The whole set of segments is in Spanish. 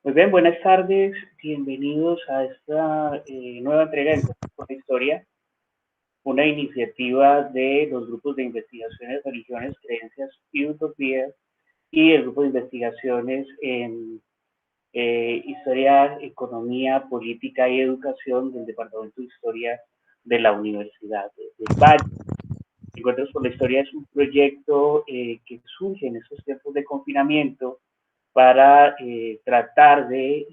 Muy bien, buenas tardes, bienvenidos a esta nueva entrega de Encuentros por la Historia, una iniciativa de los grupos de investigaciones, religiones, creencias y utopías y el grupo de investigaciones en Historia, Economía, Política y Educación del Departamento de Historia de la Universidad del Valle. Encuentros por la Historia es un proyecto que surge en estos tiempos de confinamiento para tratar de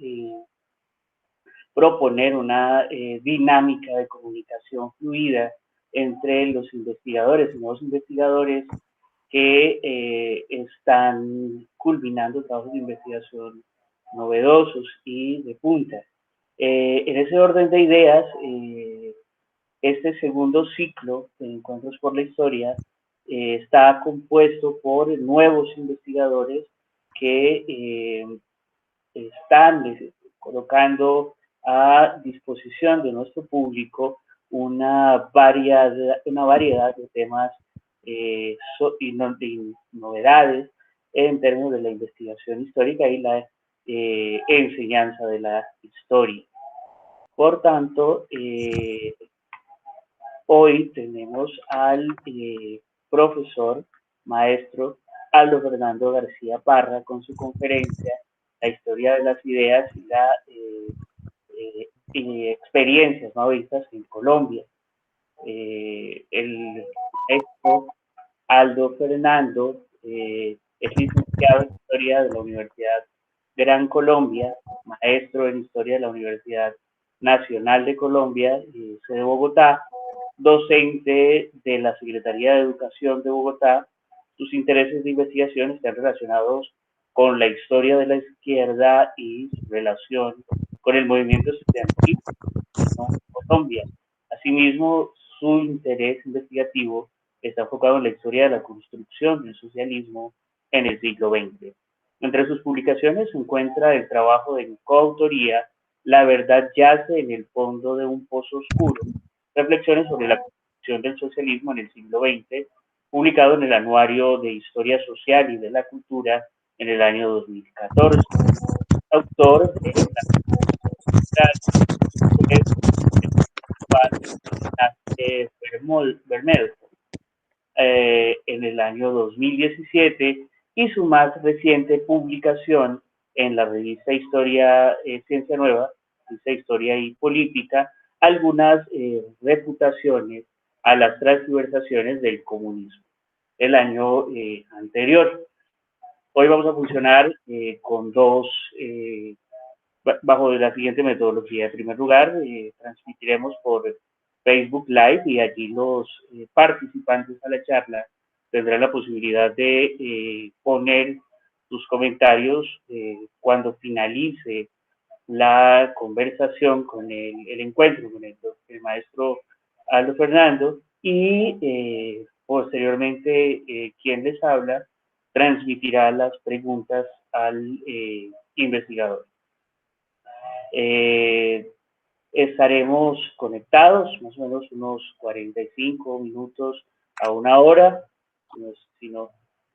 proponer una dinámica de comunicación fluida entre los investigadores y nuevos investigadores que están culminando trabajos de investigación novedosos y de punta. En ese orden de ideas, este segundo ciclo de Encuentros por la Historia está compuesto por nuevos investigadores que están colocando a disposición de nuestro público una variedad de temas y novedades en términos de la investigación histórica y la enseñanza de la historia. Por tanto, hoy tenemos al profesor, maestro Aldo Fernando García Parra con su conferencia La historia de las ideas y la experiencias no vistas en Colombia. El maestro Aldo Fernando es licenciado en Historia de la Universidad Gran Colombia, maestro en Historia de la Universidad Nacional de Colombia, sede de Bogotá, docente de la Secretaría de Educación de Bogotá. Sus intereses de investigación están relacionados con la historia de la izquierda y su relación con el movimiento estudiantil en Colombia. Asimismo, su interés investigativo está enfocado en la historia de la construcción del socialismo en el siglo XX. Entre sus publicaciones se encuentra el trabajo de coautoría La verdad yace en el fondo de un pozo oscuro, reflexiones sobre la construcción del socialismo en el siglo XX, publicado en el Anuario de Historia Social y de la Cultura en el año 2014. Autor de la Bermejo en el año 2017 y su más reciente publicación en la revista Historia Ciencia Nueva, revista Historia y Política, algunas reputaciones a las transversaciones del comunismo el año anterior. Hoy vamos a funcionar con bajo la siguiente metodología. En primer lugar, transmitiremos por Facebook Live y allí los participantes a la charla tendrán la posibilidad de poner sus comentarios cuando finalice la conversación con el encuentro con el maestro Aldo Fernando y posteriormente quien les habla transmitirá las preguntas al investigador. Eh, Estaremos conectados más o menos unos 45 minutos a una hora, si no,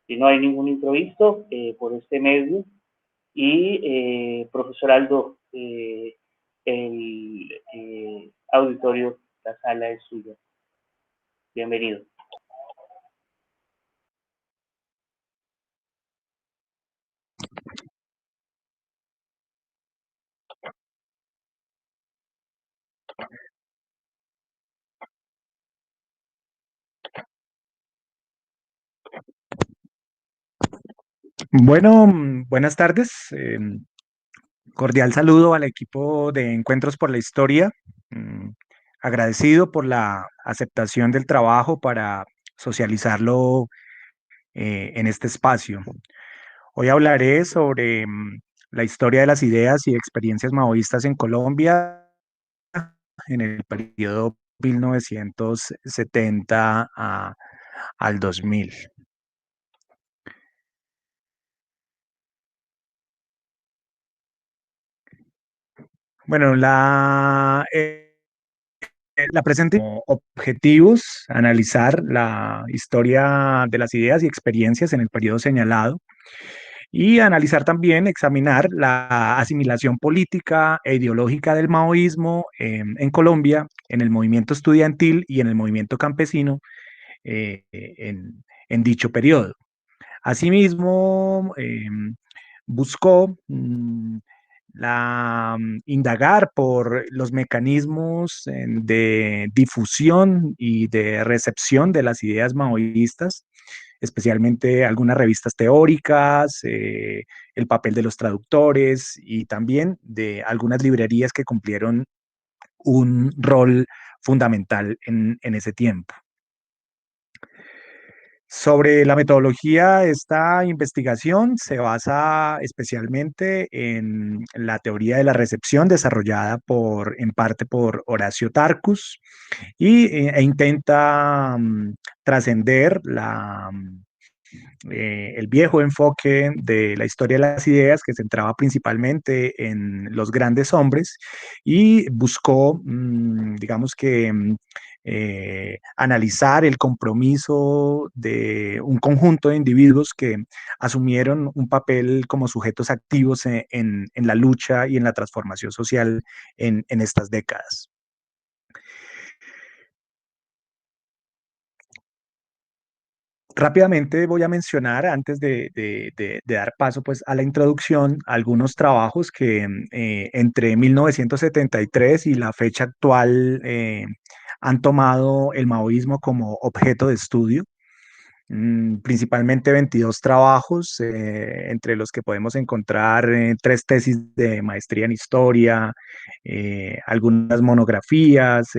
si no hay ningún imprevisto por este medio. Y profesor Aldo, el auditorio, la sala es suya. Bienvenido. Bueno, buenas tardes. Cordial saludo al equipo de Encuentros por la Historia. mm, Agradecido por la aceptación del trabajo para socializarlo en este espacio. Hoy hablaré sobre la historia de las ideas y experiencias maoístas en Colombia en el periodo 1970 al 2000. Bueno, la presente como objetivos, analizar la historia de las ideas y experiencias en el periodo señalado y analizar también, examinar la asimilación política e ideológica del maoísmo en Colombia, en el movimiento estudiantil y en el movimiento campesino en dicho periodo. Asimismo, buscó indagar por los mecanismos de difusión y de recepción de las ideas maoístas, especialmente algunas revistas teóricas, el papel de los traductores y también de algunas librerías que cumplieron un rol fundamental en ese tiempo. Sobre la metodología, esta investigación se basa especialmente en la teoría de la recepción desarrollada en parte por Horacio Tarcus e intenta trascender el viejo enfoque de la historia de las ideas que se centraba principalmente en los grandes hombres y buscó, digamos que, analizar el compromiso de un conjunto de individuos que asumieron un papel como sujetos activos en la lucha y en la transformación social en estas décadas. Rápidamente voy a mencionar, antes de dar paso pues, a la introducción, algunos trabajos que entre 1973 y la fecha actual han tomado el maoísmo como objeto de estudio. Principalmente 22 trabajos, entre los que podemos encontrar 3 tesis de maestría en historia, algunas monografías,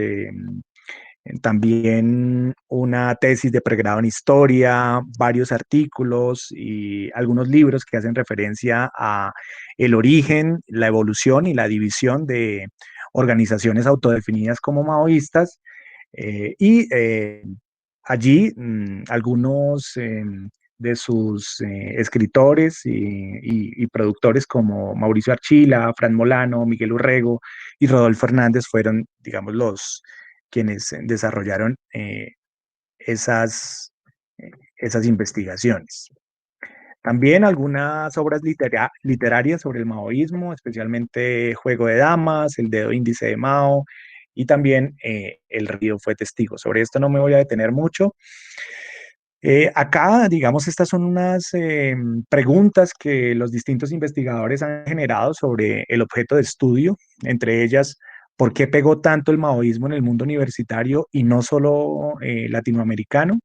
también una tesis de pregrado en historia, varios artículos y algunos libros que hacen referencia a el origen, la evolución y la división de organizaciones autodefinidas como maoístas. Allí algunos de sus escritores y productores como Mauricio Archila, Fran Molano, Miguel Urrego y Rodolfo Hernández fueron, digamos, los quienes desarrollaron esas, esas investigaciones. También algunas obras literarias sobre el maoísmo, especialmente Juego de Damas, El Dedo Índice de Mao y también El Río fue testigo. Sobre esto no me voy a detener mucho. Acá, digamos, estas son unas preguntas que los distintos investigadores han generado sobre el objeto de estudio, entre ellas, ¿por qué pegó tanto el maoísmo en el mundo universitario y no solo latinoamericano?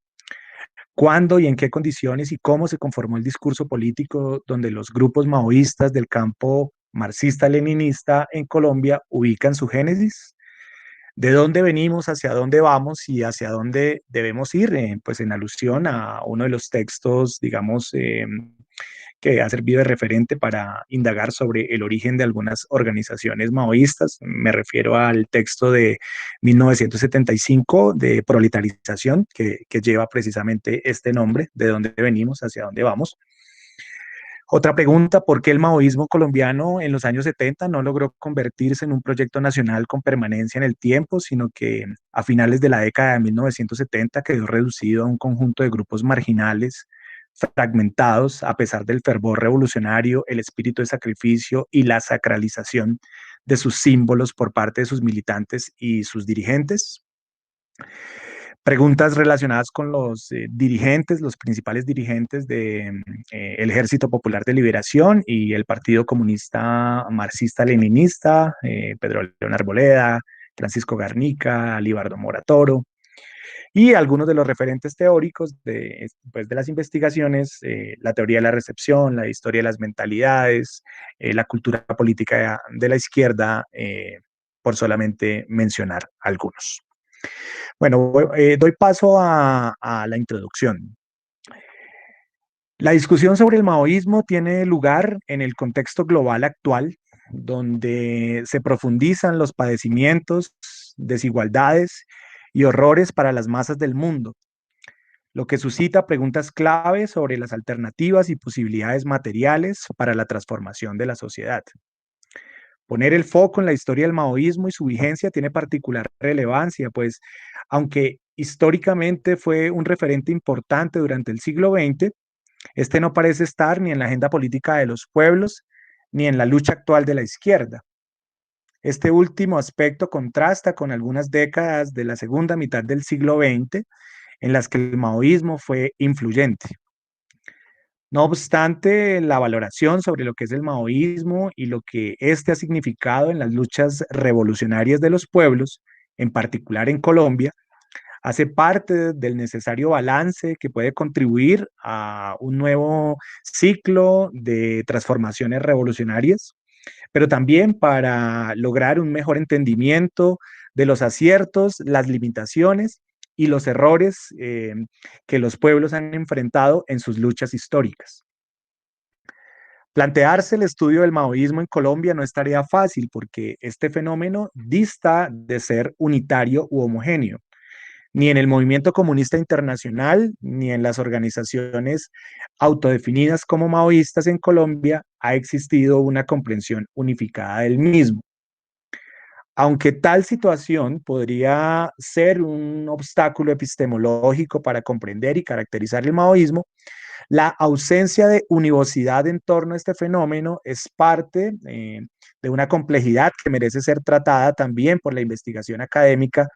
¿Cuándo y en qué condiciones y cómo se conformó el discurso político donde los grupos maoístas del campo marxista-leninista en Colombia ubican su génesis? ¿De dónde venimos, hacia dónde vamos y hacia dónde debemos ir? Pues en alusión a uno de los textos, digamos, que ha servido de referente para indagar sobre el origen de algunas organizaciones maoístas. Me refiero al texto de 1975 de Proletarización, que lleva precisamente este nombre, de dónde venimos, hacia dónde vamos. Otra pregunta, ¿por qué el maoísmo colombiano en los años 70 no logró convertirse en un proyecto nacional con permanencia en el tiempo, sino que a finales de la década de 1970 quedó reducido a un conjunto de grupos marginales, fragmentados a pesar del fervor revolucionario, el espíritu de sacrificio y la sacralización de sus símbolos por parte de sus militantes y sus dirigentes? Preguntas relacionadas con los dirigentes, los principales dirigentes del Ejército Popular de Liberación y el Partido Comunista Marxista-Leninista, Pedro León Arboleda, Francisco Garnica, Libardo Moratoro, y algunos de los referentes teóricos pues, de las investigaciones, la teoría de la recepción, la historia de las mentalidades, la cultura política de la izquierda, por solamente mencionar algunos. Bueno, doy paso a la introducción. La discusión sobre el maoísmo tiene lugar en el contexto global actual, donde se profundizan los padecimientos, desigualdades y horrores para las masas del mundo, lo que suscita preguntas clave sobre las alternativas y posibilidades materiales para la transformación de la sociedad. Poner el foco en la historia del maoísmo y su vigencia tiene particular relevancia, pues aunque históricamente fue un referente importante durante el siglo XX, Este no parece estar ni en la agenda política de los pueblos, ni en la lucha actual de la izquierda. Este último aspecto contrasta con algunas décadas de la segunda mitad del siglo XX en las que el maoísmo fue influyente. No obstante, la valoración sobre lo que es el maoísmo y lo que éste ha significado en las luchas revolucionarias de los pueblos, en particular en Colombia, hace parte del necesario balance que puede contribuir a un nuevo ciclo de transformaciones revolucionarias, pero también para lograr un mejor entendimiento de los aciertos, las limitaciones y los errores que los pueblos han enfrentado en sus luchas históricas. Plantearse el estudio del maoísmo en Colombia no es tarea fácil porque este fenómeno dista de ser unitario u homogéneo. Ni en el movimiento comunista internacional, ni en las organizaciones autodefinidas como maoístas en Colombia ha existido una comprensión unificada del mismo. Aunque tal situación podría ser un obstáculo epistemológico para comprender y caracterizar el maoísmo, la ausencia de univocidad en torno a este fenómeno es parte de una complejidad que merece ser tratada también por la investigación académica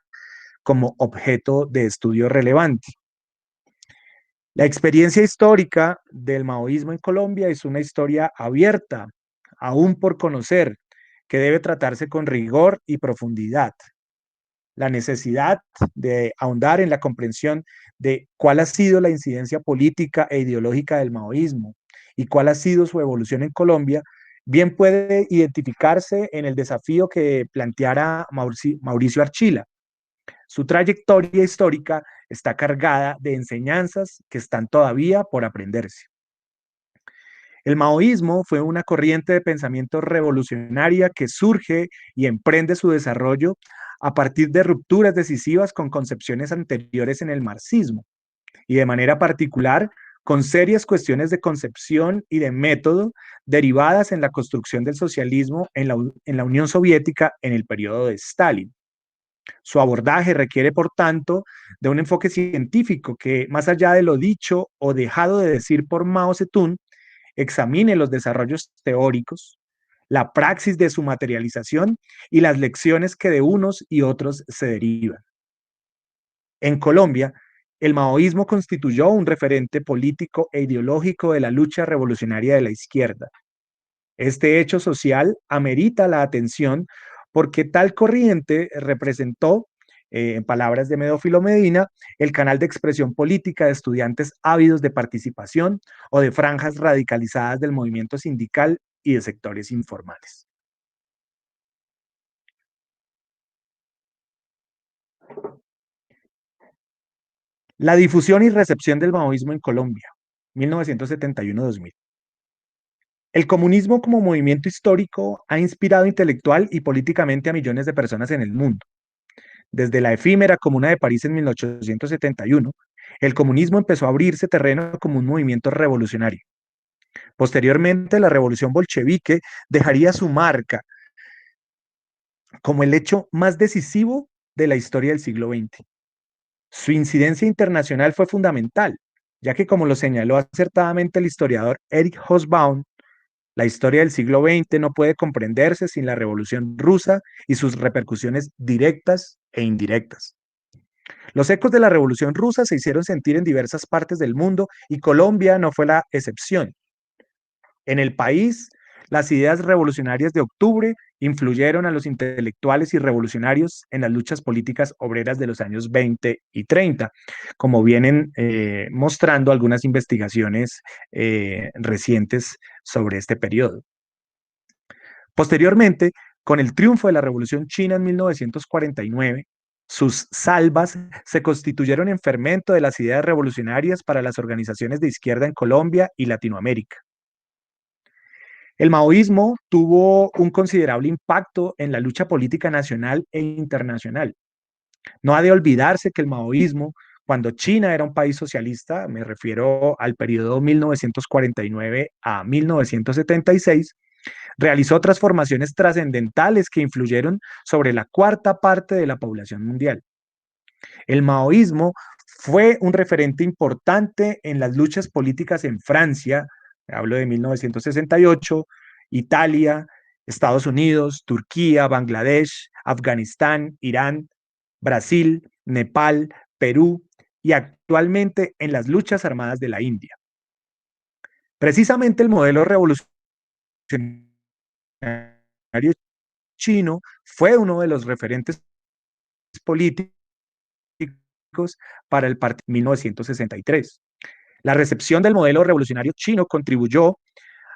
como objeto de estudio relevante. La experiencia histórica del maoísmo en Colombia es una historia abierta, aún por conocer, que debe tratarse con rigor y profundidad. La necesidad de ahondar en la comprensión de cuál ha sido la incidencia política e ideológica del maoísmo y cuál ha sido su evolución en Colombia, bien puede identificarse en el desafío que planteara Mauricio Archila. Su trayectoria histórica está cargada de enseñanzas que están todavía por aprenderse. El maoísmo fue una corriente de pensamiento revolucionaria que surge y emprende su desarrollo a partir de rupturas decisivas con concepciones anteriores en el marxismo y de manera particular con serias cuestiones de concepción y de método derivadas en la construcción del socialismo en la Unión Soviética en el periodo de Stalin. Su abordaje requiere, por tanto, de un enfoque científico que, más allá de lo dicho o dejado de decir por Mao Zedong, examine los desarrollos teóricos, la praxis de su materialización y las lecciones que de unos y otros se derivan. En Colombia, el maoísmo constituyó un referente político e ideológico de la lucha revolucionaria de la izquierda. Este hecho social amerita la atención porque tal corriente representó, en palabras de Medófilo Medina, el canal de expresión política de estudiantes ávidos de participación o de franjas radicalizadas del movimiento sindical y de sectores informales. La difusión y recepción del maoísmo en Colombia, 1971-2000. El comunismo como movimiento histórico ha inspirado intelectual y políticamente a millones de personas en el mundo. Desde la efímera Comuna de París en 1871, el comunismo empezó a abrirse terreno como un movimiento revolucionario. Posteriormente, la revolución bolchevique dejaría su marca como el hecho más decisivo de la historia del siglo XX. Su incidencia internacional fue fundamental, ya que, como lo señaló acertadamente el historiador Erich Hobsbawm, la historia del siglo XX no puede comprenderse sin la Revolución Rusa y sus repercusiones directas e indirectas. Los ecos de la Revolución Rusa se hicieron sentir en diversas partes del mundo y Colombia no fue la excepción. En el país, las ideas revolucionarias de octubre influyeron a los intelectuales y revolucionarios en las luchas políticas obreras de los años 20 y 30, como vienen mostrando algunas investigaciones recientes sobre este periodo. Posteriormente, con el triunfo de la Revolución China en 1949, sus salvas se constituyeron en fermento de las ideas revolucionarias para las organizaciones de izquierda en Colombia y Latinoamérica. El maoísmo tuvo un considerable impacto en la lucha política nacional e internacional. No ha de olvidarse que el maoísmo, cuando China era un país socialista, me refiero al periodo 1949 a 1976, realizó transformaciones trascendentales que influyeron sobre la cuarta parte de la población mundial. El maoísmo Fue un referente importante en las luchas políticas en Francia, hablo de 1968, Italia, Estados Unidos, Turquía, Bangladesh, Afganistán, Irán, Brasil, Nepal, Perú y actualmente en las luchas armadas de la India. Precisamente el modelo revolucionario chino fue uno de los referentes políticos para el partido 1963. La recepción del modelo revolucionario chino contribuyó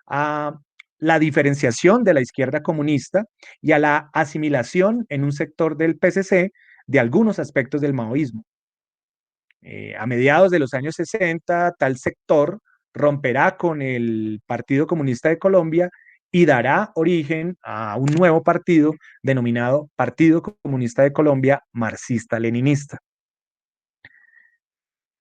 a la diferenciación de la izquierda comunista y a la asimilación en un sector del PCC de algunos aspectos del maoísmo. A mediados de los años 60, tal sector romperá con el Partido Comunista de Colombia y dará origen a un nuevo partido denominado Partido Comunista de Colombia Marxista-Leninista.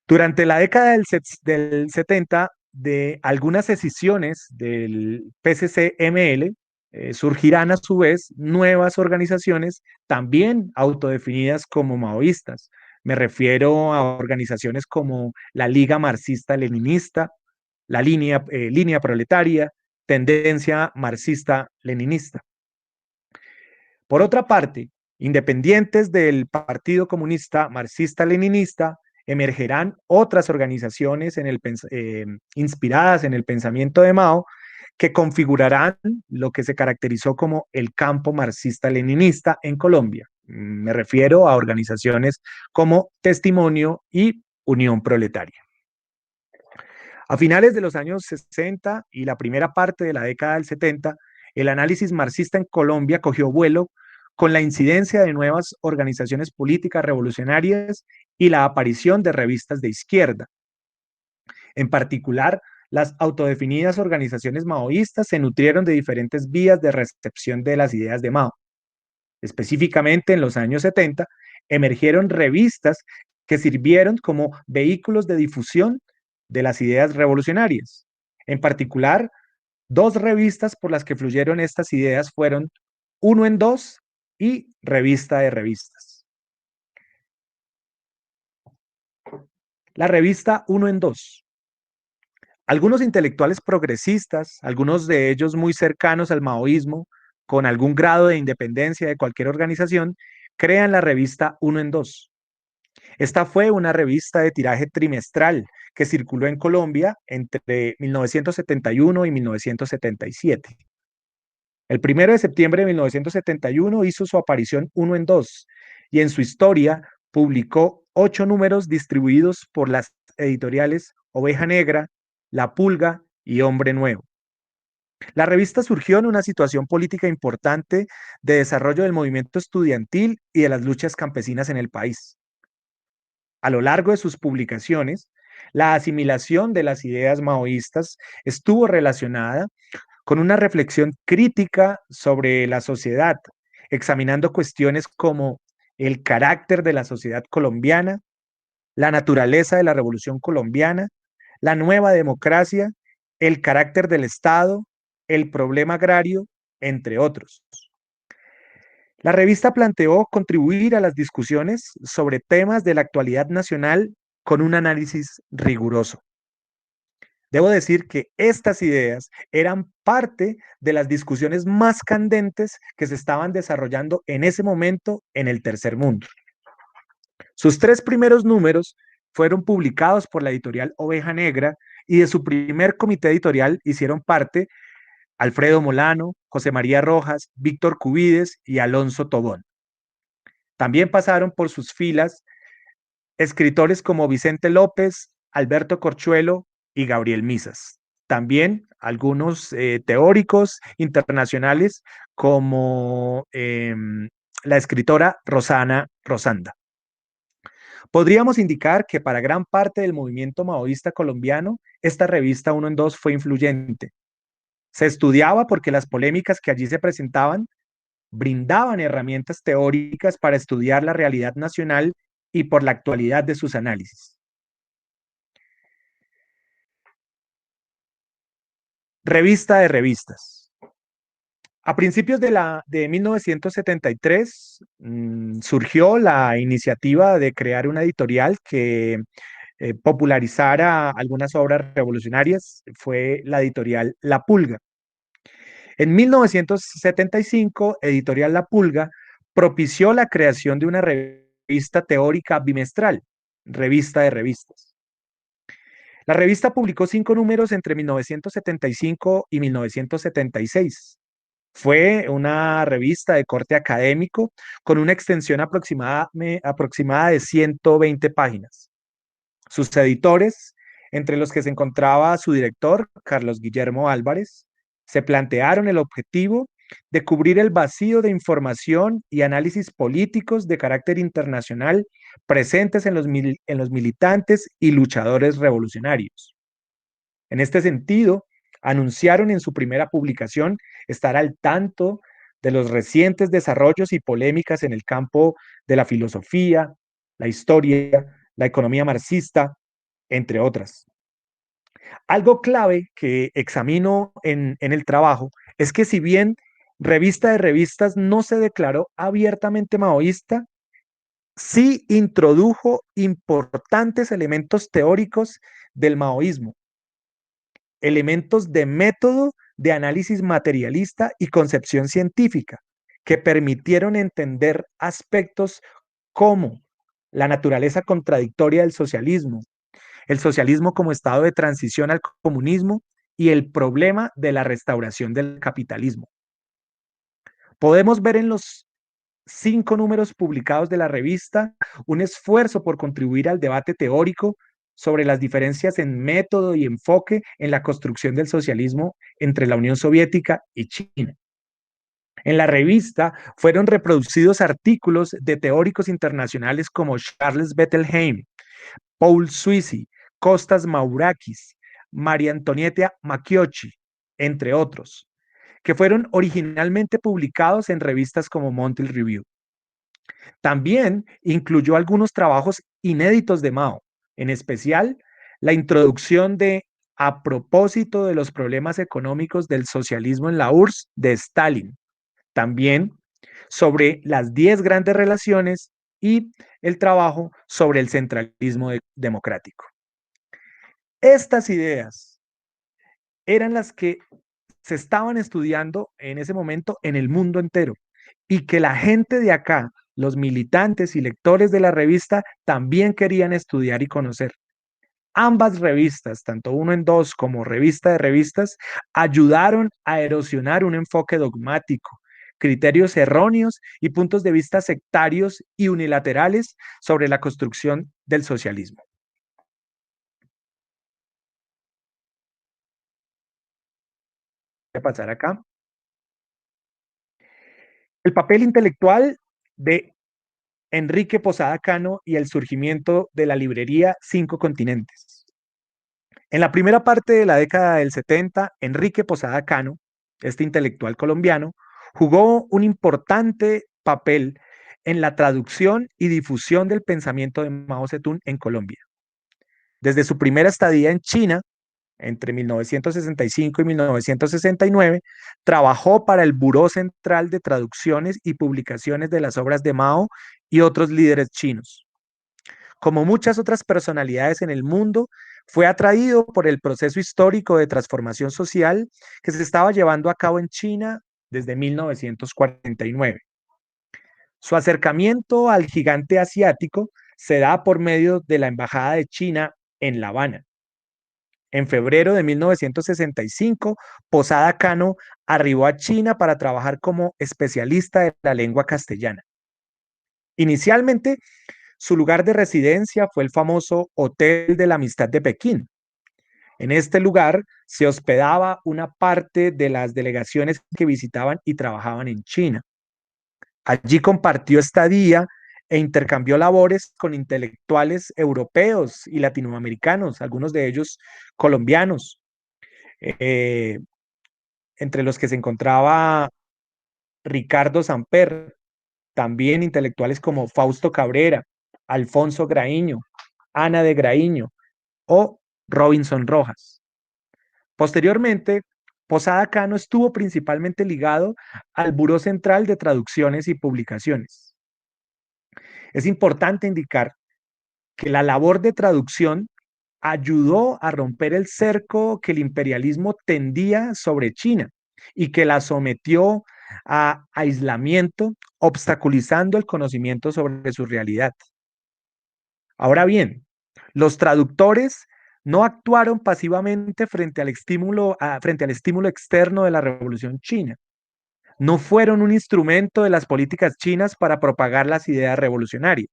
Durante la década del 70, de algunas decisiones del PCC-ML, surgirán a su vez nuevas organizaciones también autodefinidas como maoístas. Me refiero a organizaciones como la Liga Marxista-Leninista, la Línea Proletaria, Tendencia Marxista-Leninista. Por otra parte, independientes del Partido Comunista Marxista-Leninista, emergerán otras organizaciones inspiradas en el pensamiento de Mao que configurarán lo que se caracterizó como el campo marxista-leninista en Colombia. Me refiero a organizaciones como Testimonio y Unión Proletaria. A finales de los años 60 y la primera parte de la década del 70, el análisis marxista en Colombia cogió vuelo con la incidencia de nuevas organizaciones políticas revolucionarias y la aparición de revistas de izquierda. En particular, las autodefinidas organizaciones maoístas se nutrieron de diferentes vías de recepción de las ideas de Mao. Específicamente en los años 70, emergieron revistas que sirvieron como vehículos de difusión de las ideas revolucionarias. En particular, dos revistas por las que fluyeron estas ideas fueron Uno en Dos y Revista de Revistas. La revista Uno en Dos. Algunos intelectuales progresistas, algunos de ellos muy cercanos al maoísmo, con algún grado de independencia de cualquier organización, crean la revista Uno en Dos. Esta fue una revista de tiraje trimestral que circuló en Colombia entre 1971 y 1977. El 1 de septiembre de 1971 hizo su aparición Uno en Dos y en su historia publicó 8 números distribuidos por las editoriales Oveja Negra, La Pulga y Hombre Nuevo. La revista surgió en una situación política importante de desarrollo del movimiento estudiantil y de las luchas campesinas en el país. A lo largo de sus publicaciones, la asimilación de las ideas maoístas estuvo relacionada con una reflexión crítica sobre la sociedad, examinando cuestiones como el carácter de la sociedad colombiana, la naturaleza de la revolución colombiana, la nueva democracia, el carácter del Estado, el problema agrario, entre otros. La revista planteó contribuir a las discusiones sobre temas de la actualidad nacional con un análisis riguroso. Debo decir que estas ideas eran parte de las discusiones más candentes que se estaban desarrollando en ese momento en el tercer mundo. Sus 3 primeros números fueron publicados por la editorial Oveja Negra y de su primer comité editorial hicieron parte Alfredo Molano, José María Rojas, Víctor Cubides y Alonso Tobón. También pasaron por sus filas escritores como Vicente López, Alberto Corchuelo y Gabriel Misas. También algunos teóricos internacionales como la escritora Rosana Rosanda. Podríamos indicar que para gran parte del movimiento maoísta colombiano, esta revista Uno en Dos fue influyente. Se estudiaba porque las polémicas que allí se presentaban brindaban herramientas teóricas para estudiar la realidad nacional y por la actualidad de sus análisis. Revista de revistas. A principios de 1973 surgió la iniciativa de crear una editorial que popularizara algunas obras revolucionarias. Fue la editorial La Pulga. En 1975, Editorial La Pulga propició la creación de una revista teórica bimestral, Revista de Revistas. La revista publicó 5 números entre 1975 y 1976. Fue una revista de corte académico con una extensión aproximada de 120 páginas. Sus editores, entre los que se encontraba su director, Carlos Guillermo Álvarez, se plantearon el objetivo de cubrir el vacío de información y análisis políticos de carácter internacional presentes en los militantes y luchadores revolucionarios. En este sentido, anunciaron en su primera publicación estar al tanto de los recientes desarrollos y polémicas en el campo de la filosofía, la historia, la economía marxista, entre otras. Algo clave que examino en el trabajo es que si bien Revista de Revistas no se declaró abiertamente maoísta, sí introdujo importantes elementos teóricos del maoísmo, elementos de método de análisis materialista y concepción científica que permitieron entender aspectos como la naturaleza contradictoria del socialismo, el socialismo como estado de transición al comunismo y el problema de la restauración del capitalismo. Podemos ver en los 5 números publicados de la revista un esfuerzo por contribuir al debate teórico sobre las diferencias en método y enfoque en la construcción del socialismo entre la Unión Soviética y China. En la revista fueron reproducidos artículos de teóricos internacionales como Charles Bettelheim, Paul Suisi, Costas Maurakis, María Antonieta Macchiocci, entre otros, que fueron originalmente publicados en revistas como Monthly Review. También incluyó algunos trabajos inéditos de Mao, en especial la introducción de A propósito de los problemas económicos del socialismo en la URSS de Stalin, también sobre las 10 grandes relaciones y el trabajo sobre el centralismo democrático. Estas ideas eran las que se estaban estudiando en ese momento en el mundo entero y que la gente de acá, los militantes y lectores de la revista, también querían estudiar y conocer. Ambas revistas, tanto Uno en Dos como Revista de Revistas, ayudaron a erosionar un enfoque dogmático, criterios erróneos y puntos de vista sectarios y unilaterales sobre la construcción del socialismo. Voy a pasar acá. El papel intelectual de Enrique Posada Cano y el surgimiento de la librería Cinco Continentes. En la primera parte de la década del 70, Enrique Posada Cano, este intelectual colombiano, jugó un importante papel en la traducción y difusión del pensamiento de Mao Zedong en Colombia. Desde su primera estadía en China, entre 1965 y 1969, trabajó para el Buró Central de Traducciones y Publicaciones de las obras de Mao y otros líderes chinos. Como muchas otras personalidades en el mundo, fue atraído por el proceso histórico de transformación social que se estaba llevando a cabo en China desde 1949. Su acercamiento al gigante asiático se da por medio de la Embajada de China en La Habana. En febrero de 1965, Posada Cano arribó a China para trabajar como especialista de la lengua castellana. Inicialmente, su lugar de residencia fue el famoso Hotel de la Amistad de Pekín. En este lugar se hospedaba una parte de las delegaciones que visitaban y trabajaban en China. Allí compartió estadía e intercambió labores con intelectuales europeos y latinoamericanos, algunos de ellos colombianos, eh, entre los que se encontraba Ricardo Samper, también intelectuales como Fausto Cabrera, Alfonso Graíño, Ana de Graíño o Robinson Rojas. Posteriormente, Posada Cano estuvo principalmente ligado al Buró Central de Traducciones y Publicaciones. Es importante indicar que la labor de traducción ayudó a romper el cerco que el imperialismo tendía sobre China y que la sometió a aislamiento, obstaculizando el conocimiento sobre su realidad. Ahora bien, los traductores no actuaron pasivamente frente al estímulo externo de la Revolución China. No fueron un instrumento de las políticas chinas para propagar las ideas revolucionarias.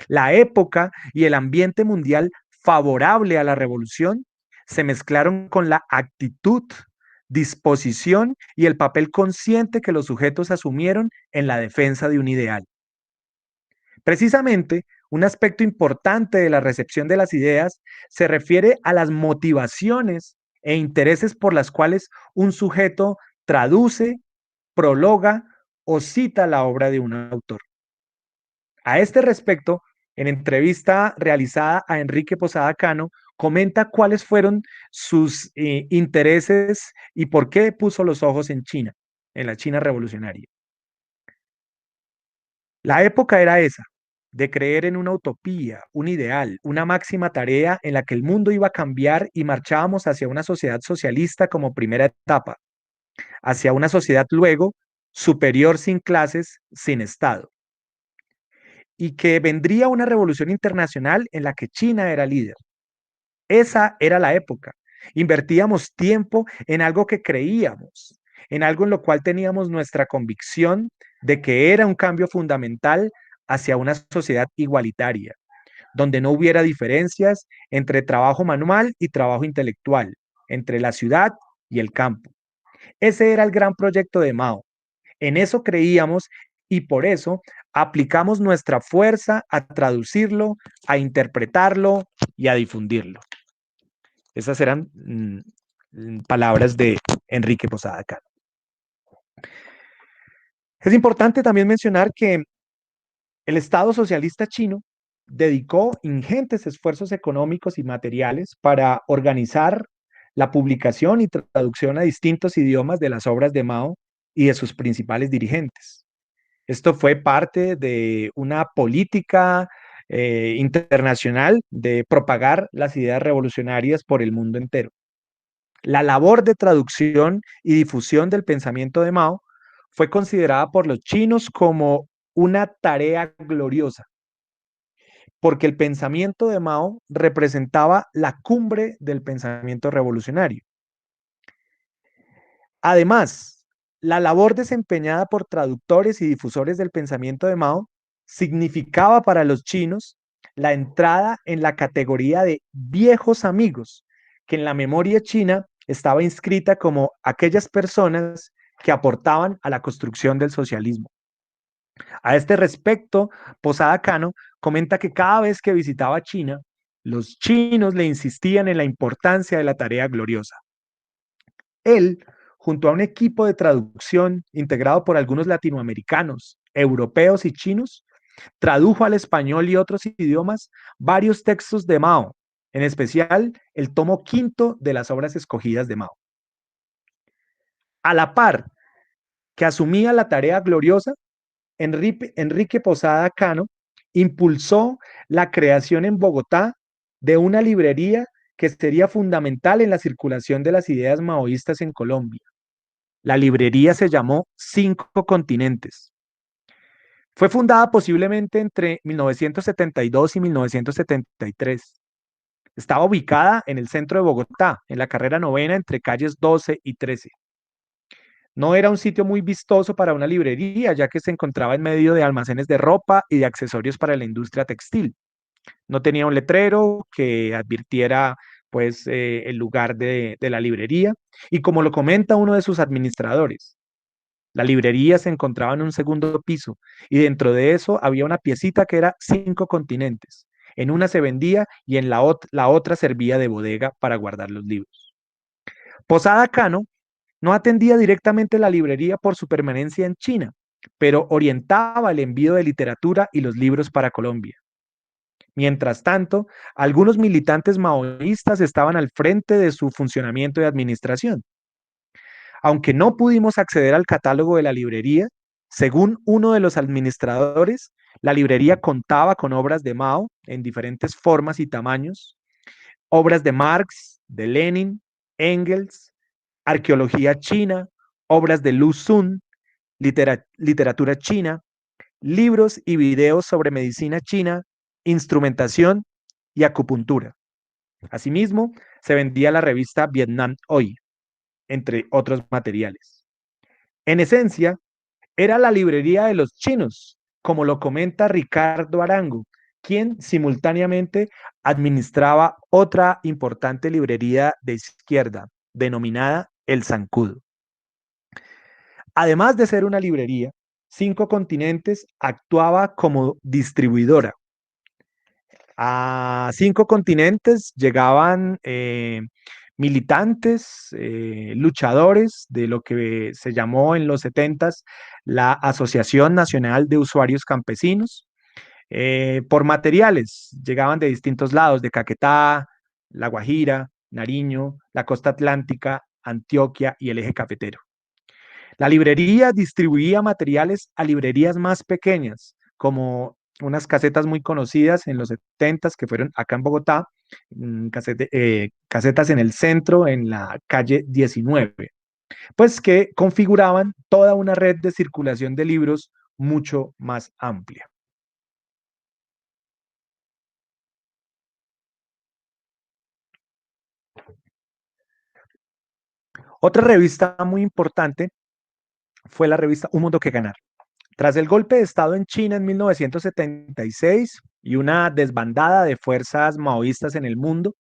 La época y el ambiente mundial favorable a la revolución se mezclaron con la actitud, disposición y el papel consciente que los sujetos asumieron en la defensa de un ideal. Precisamente, un aspecto importante de la recepción de las ideas se refiere a las motivaciones e intereses por las cuales un sujeto traduce, prologa o cita la obra de un autor. A este respecto, en entrevista realizada a Enrique Posada Cano, comenta cuáles fueron sus intereses y por qué puso los ojos en China, en la China revolucionaria. La época era esa, de creer en una utopía, un ideal, una máxima tarea en la que el mundo iba a cambiar y marchábamos hacia una sociedad socialista como primera etapa, hacia una sociedad luego superior sin clases, sin Estado, y que vendría una revolución internacional en la que China era líder. Esa era la época. Invertíamos tiempo en algo que creíamos, en algo en lo cual teníamos nuestra convicción de que era un cambio fundamental hacia una sociedad igualitaria, donde no hubiera diferencias entre trabajo manual y trabajo intelectual, entre la ciudad y el campo. Ese era el gran proyecto de Mao. En eso creíamos y por eso aplicamos nuestra fuerza a traducirlo, a interpretarlo y a difundirlo. Esas eran palabras de Enrique Posada Cano. Es importante también mencionar que el Estado socialista chino dedicó ingentes esfuerzos económicos y materiales para organizar la publicación y traducción a distintos idiomas de las obras de Mao y de sus principales dirigentes. Esto fue parte de una política internacional de propagar las ideas revolucionarias por el mundo entero. La labor de traducción y difusión del pensamiento de Mao fue considerada por los chinos como una tarea gloriosa, porque el pensamiento de Mao representaba la cumbre del pensamiento revolucionario. Además, la labor desempeñada por traductores y difusores del pensamiento de Mao significaba para los chinos la entrada en la categoría de viejos amigos, que en la memoria china estaba inscrita como aquellas personas que aportaban a la construcción del socialismo. A este respecto, Posada Cano comenta que cada vez que visitaba China, los chinos le insistían en la importancia de la tarea gloriosa. Él, junto a un equipo de traducción integrado por algunos latinoamericanos, europeos y chinos, tradujo al español y otros idiomas varios textos de Mao, en especial el tomo quinto de las obras escogidas de Mao. A la par que asumía la tarea gloriosa, Enrique Posada Cano impulsó la creación en Bogotá de una librería que sería fundamental en la circulación de las ideas maoístas en Colombia. La librería se llamó Cinco Continentes. Fue fundada posiblemente entre 1972 y 1973. Estaba ubicada en el centro de Bogotá, en la carrera novena entre calles 12 y 13. No era un sitio muy vistoso para una librería, ya que se encontraba en medio de almacenes de ropa y de accesorios para la industria textil. No tenía un letrero que advirtiera pues el lugar de la librería y como lo comenta uno de sus administradores, la librería se encontraba en un segundo piso y dentro de eso había una piecita que era Cinco Continentes. En una se vendía y en la otra servía de bodega para guardar los libros. Posada Cano no atendía directamente la librería por su permanencia en China, pero orientaba el envío de literatura y los libros para Colombia. Mientras tanto, algunos militantes maoístas estaban al frente de su funcionamiento de administración. Aunque no pudimos acceder al catálogo de la librería, según uno de los administradores, la librería contaba con obras de Mao en diferentes formas y tamaños, obras de Marx, de Lenin, Engels, arqueología china, obras de Lu Xun, literatura china, libros y videos sobre medicina china, instrumentación y acupuntura. Asimismo, se vendía la revista Vietnam Hoy, entre otros materiales. En esencia, era la librería de los chinos, como lo comenta Ricardo Arango, quien simultáneamente administraba otra importante librería de izquierda, denominada El Zancudo. Además de ser una librería, Cinco Continentes actuaba como distribuidora. A Cinco Continentes llegaban militantes, luchadores de lo que se llamó en los 70s la Asociación Nacional de Usuarios Campesinos, por materiales. Llegaban de distintos lados, de Caquetá, La Guajira, Nariño, la costa atlántica, Antioquia y el eje cafetero. La librería distribuía materiales a librerías más pequeñas, como unas casetas muy conocidas en los 70s que fueron acá en Bogotá, casetas en el centro, en la calle 19, pues que configuraban toda una red de circulación de libros mucho más amplia. Otra revista muy importante fue la revista Un Mundo que Ganar. Tras el golpe de Estado en China en 1976 y una desbandada de fuerzas maoístas en el mundo,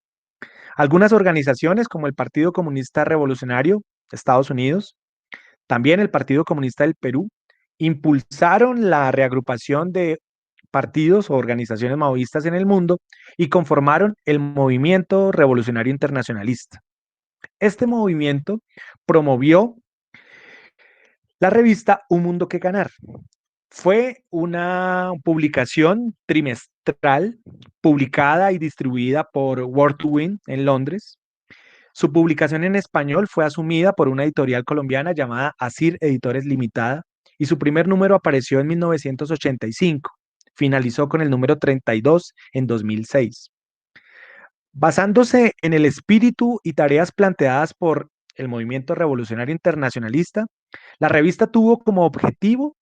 algunas organizaciones como el Partido Comunista Revolucionario de Estados Unidos, también el Partido Comunista del Perú, impulsaron la reagrupación de partidos o organizaciones maoístas en el mundo y conformaron el Movimiento Revolucionario Internacionalista. Este movimiento promovió la revista Un Mundo que Ganar. Fue una publicación trimestral publicada y distribuida por Word to Win en Londres. Su publicación en español fue asumida por una editorial colombiana llamada Asir Editores Limitada y su primer número apareció en 1985. Finalizó con el número 32 en 2006. Basándose en el espíritu y tareas planteadas por el Movimiento Revolucionario Internacionalista, la revista tuvo como objetivo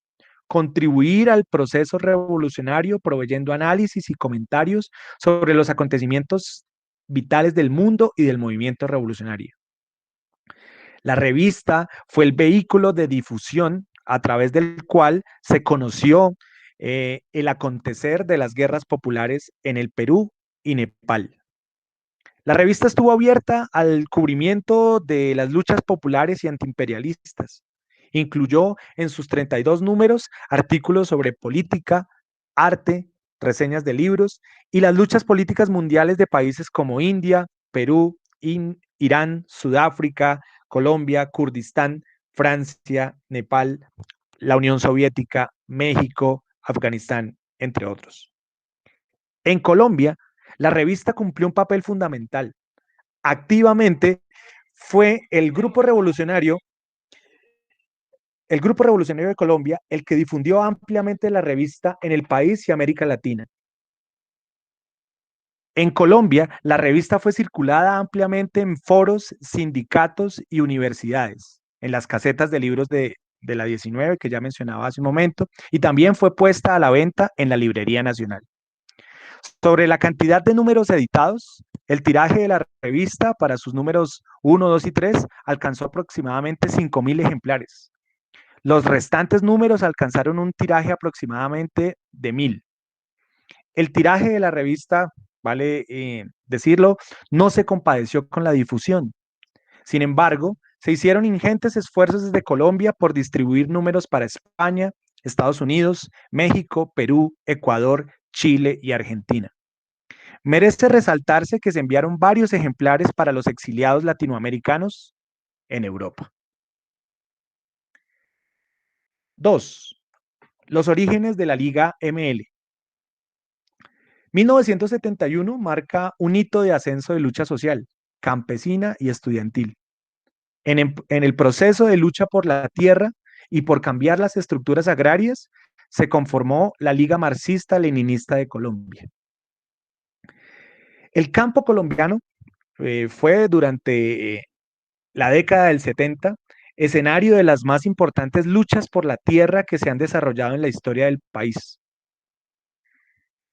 contribuir al proceso revolucionario proveyendo análisis y comentarios sobre los acontecimientos vitales del mundo y del movimiento revolucionario. La revista fue el vehículo de difusión a través del cual se conoció el acontecer de las guerras populares en el Perú y Nepal. La revista estuvo abierta al cubrimiento de las luchas populares y antiimperialistas. Incluyó en sus 32 números artículos sobre política, arte, reseñas de libros y las luchas políticas mundiales de países como India, Perú, Irán, Sudáfrica, Colombia, Kurdistán, Francia, Nepal, la Unión Soviética, México, Afganistán, entre otros. En Colombia, la revista cumplió un papel fundamental. Activamente fue el Grupo Revolucionario de Colombia, el que difundió ampliamente la revista en el país y América Latina. En Colombia, la revista fue circulada ampliamente en foros, sindicatos y universidades, en las casetas de libros de la 19 que ya mencionaba hace un momento, y también fue puesta a la venta en la Librería Nacional. Sobre la cantidad de números editados, el tiraje de la revista para sus números 1, 2 y 3 alcanzó aproximadamente 5.000 ejemplares. Los restantes números alcanzaron un tiraje aproximadamente de 1.000. El tiraje de la revista, vale decirlo, no se compadeció con la difusión. Sin embargo, se hicieron ingentes esfuerzos desde Colombia por distribuir números para España, Estados Unidos, México, Perú, Ecuador, Chile y Argentina. Merece resaltarse que se enviaron varios ejemplares para los exiliados latinoamericanos en Europa. 2. Los orígenes de la Liga ML. 1971 marca un hito de ascenso de lucha social, campesina y estudiantil. En el proceso de lucha por la tierra y por cambiar las estructuras agrarias, se conformó la Liga Marxista-Leninista de Colombia. El campo colombiano fue durante la década del 70 escenario de las más importantes luchas por la tierra que se han desarrollado en la historia del país.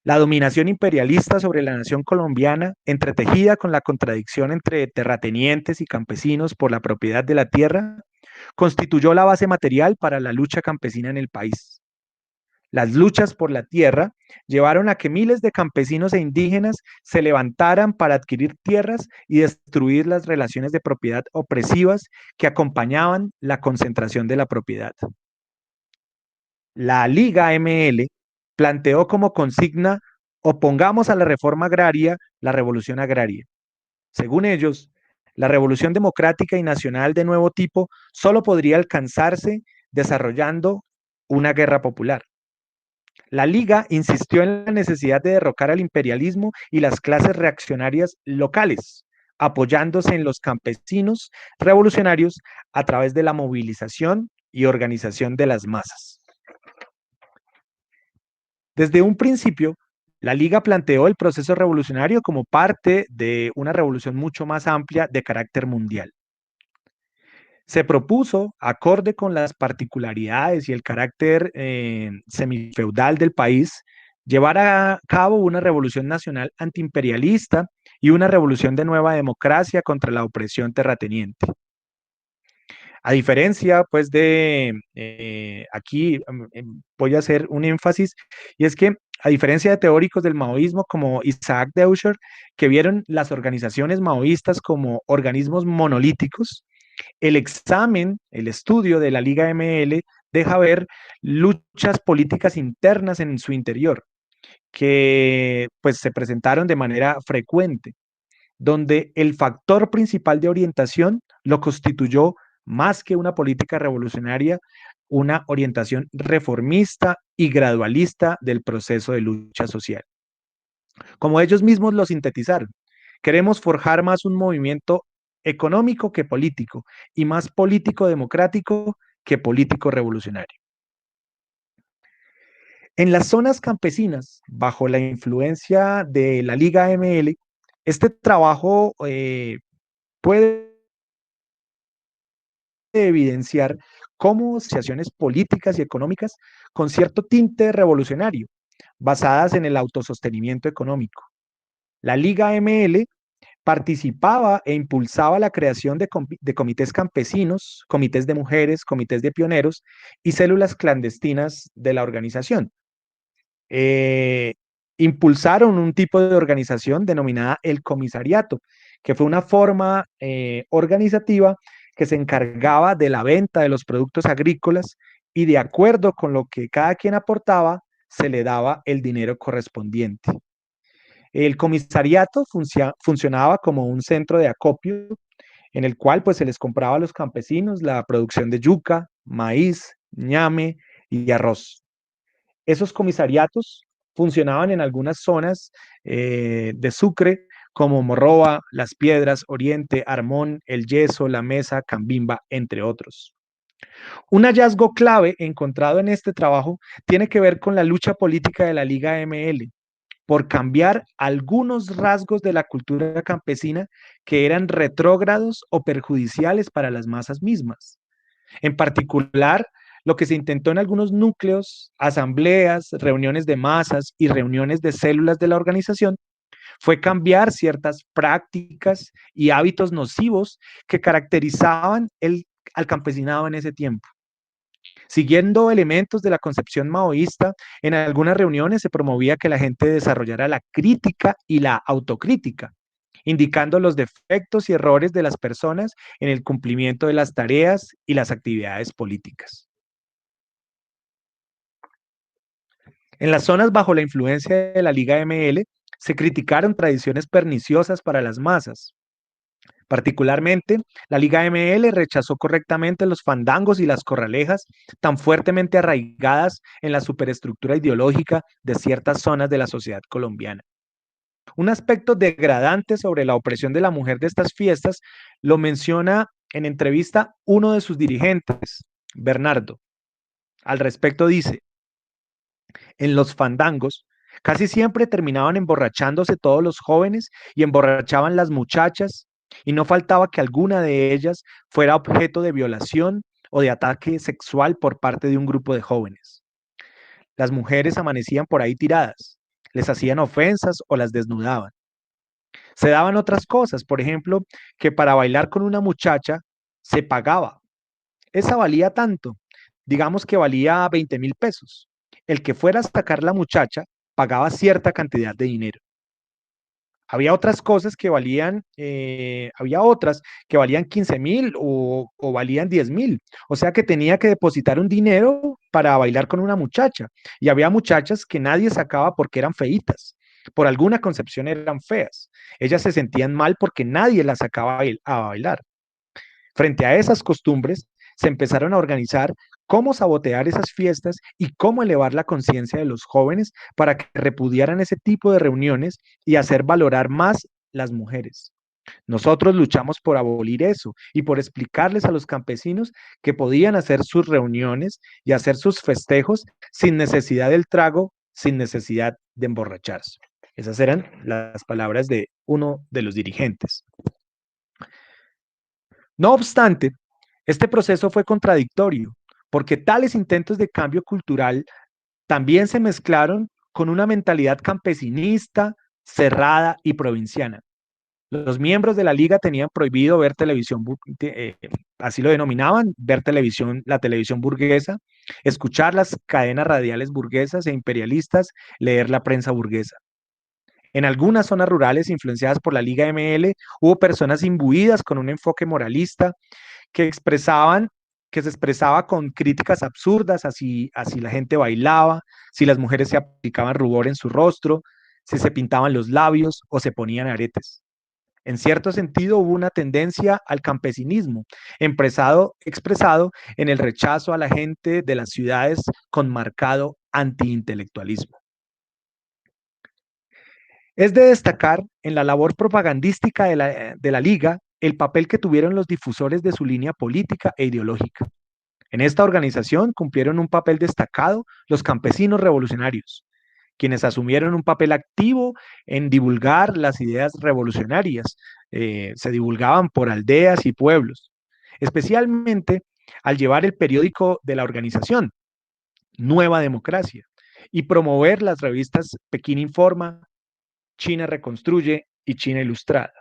La dominación imperialista sobre la nación colombiana, entretejida con la contradicción entre terratenientes y campesinos por la propiedad de la tierra, constituyó la base material para la lucha campesina en el país. Las luchas por la tierra llevaron a que miles de campesinos e indígenas se levantaran para adquirir tierras y destruir las relaciones de propiedad opresivas que acompañaban la concentración de la propiedad. La Liga ML planteó como consigna: opongamos a la reforma agraria la revolución agraria. Según ellos, la revolución democrática y nacional de nuevo tipo solo podría alcanzarse desarrollando una guerra popular. La Liga insistió en la necesidad de derrocar al imperialismo y las clases reaccionarias locales, apoyándose en los campesinos revolucionarios a través de la movilización y organización de las masas. Desde un principio, la Liga planteó el proceso revolucionario como parte de una revolución mucho más amplia de carácter mundial. Se propuso, acorde con las particularidades y el carácter semifeudal del país, llevar a cabo una revolución nacional antiimperialista y una revolución de nueva democracia contra la opresión terrateniente. A diferencia, pues, aquí voy a hacer un énfasis, y es que, a diferencia de teóricos del maoísmo como Isaac Deutscher, que vieron las organizaciones maoístas como organismos monolíticos, el examen, el estudio de la Liga ML deja ver luchas políticas internas en su interior, que pues se presentaron de manera frecuente, donde el factor principal de orientación lo constituyó, más que una política revolucionaria, una orientación reformista y gradualista del proceso de lucha social. Como ellos mismos lo sintetizaron, queremos forjar más un movimiento económico que político y más político democrático que político revolucionario. En las zonas campesinas, bajo la influencia de la Liga ML, este trabajo puede evidenciar cómo asociaciones políticas y económicas con cierto tinte revolucionario, basadas en el autosostenimiento económico. La Liga ML participaba e impulsaba la creación de comités campesinos, comités de mujeres, comités de pioneros y células clandestinas de la organización. Eh, Impulsaron un tipo de organización denominada el comisariato, que fue una forma organizativa que se encargaba de la venta de los productos agrícolas y, de acuerdo con lo que cada quien aportaba, se le daba el dinero correspondiente. El comisariato funcionaba como un centro de acopio en el cual pues se les compraba a los campesinos la producción de yuca, maíz, ñame y arroz. Esos comisariatos funcionaban en algunas zonas de Sucre, como Morroba, Las Piedras, Oriente, Armón, El Yeso, La Mesa, Cambimba, entre otros. Un hallazgo clave encontrado en este trabajo tiene que ver con la lucha política de la Liga ML por cambiar algunos rasgos de la cultura campesina que eran retrógrados o perjudiciales para las masas mismas. En particular, lo que se intentó en algunos núcleos, asambleas, reuniones de masas y reuniones de células de la organización fue cambiar ciertas prácticas y hábitos nocivos que caracterizaban al campesinado en ese tiempo. Siguiendo elementos de la concepción maoísta, en algunas reuniones se promovía que la gente desarrollara la crítica y la autocrítica, indicando los defectos y errores de las personas en el cumplimiento de las tareas y las actividades políticas. En las zonas bajo la influencia de la Liga ML se criticaron tradiciones perniciosas para las masas. Particularmente, la Liga ML rechazó correctamente los fandangos y las corralejas tan fuertemente arraigadas en la superestructura ideológica de ciertas zonas de la sociedad colombiana. Un aspecto degradante sobre la opresión de la mujer de estas fiestas lo menciona En entrevista, uno de sus dirigentes, Bernardo, al respecto dice, en los fandangos, casi siempre terminaban emborrachándose todos los jóvenes y emborrachaban las muchachas, y no faltaba que alguna de ellas fuera objeto de violación o de ataque sexual por parte de un grupo de jóvenes. Las mujeres amanecían por ahí tiradas, les hacían ofensas o las desnudaban. Se daban otras cosas, por ejemplo, que para bailar con una muchacha se pagaba. Esa valía tanto, digamos que valía 20.000 pesos. El que fuera a sacar la muchacha pagaba cierta cantidad de dinero. Había otras que valían 15.000 o valían 10.000. O sea que tenía que depositar un dinero para bailar con una muchacha. Y había muchachas que nadie sacaba porque eran feitas. Por alguna concepción eran feas. Ellas se sentían mal porque nadie las sacaba a bailar. Frente a esas costumbres, se empezaron a organizar cómo sabotear esas fiestas y cómo elevar la conciencia de los jóvenes para que repudiaran ese tipo de reuniones y hacer valorar más las mujeres. Nosotros luchamos por abolir eso y por explicarles a los campesinos que podían hacer sus reuniones y hacer sus festejos sin necesidad del trago, sin necesidad de emborracharse. Esas eran las palabras de uno de los dirigentes. No obstante, este proceso fue contradictorio, porque tales intentos de cambio cultural también se mezclaron con una mentalidad campesinista, cerrada y provinciana. Los miembros de la liga tenían prohibido ver televisión, así lo denominaban, ver televisión, la televisión burguesa, escuchar las cadenas radiales burguesas e imperialistas, leer la prensa burguesa. En algunas zonas rurales influenciadas por la Liga ML, hubo personas imbuidas con un enfoque moralista que expresaban, que se expresaba con críticas absurdas, así la gente bailaba, si las mujeres se aplicaban rubor en su rostro, si se pintaban los labios o se ponían aretes. En cierto sentido, hubo una tendencia al campesinismo, expresado en el rechazo a la gente de las ciudades con marcado antiintelectualismo. Es de destacar en la labor propagandística de la Liga el papel que tuvieron los difusores de su línea política e ideológica. En esta organización cumplieron un papel destacado los campesinos revolucionarios, quienes asumieron un papel activo en divulgar las ideas revolucionarias. Se divulgaban por aldeas y pueblos, especialmente al llevar el periódico de la organización, Nueva Democracia, y promover las revistas Pekín Informa, China Reconstruye y China Ilustrada.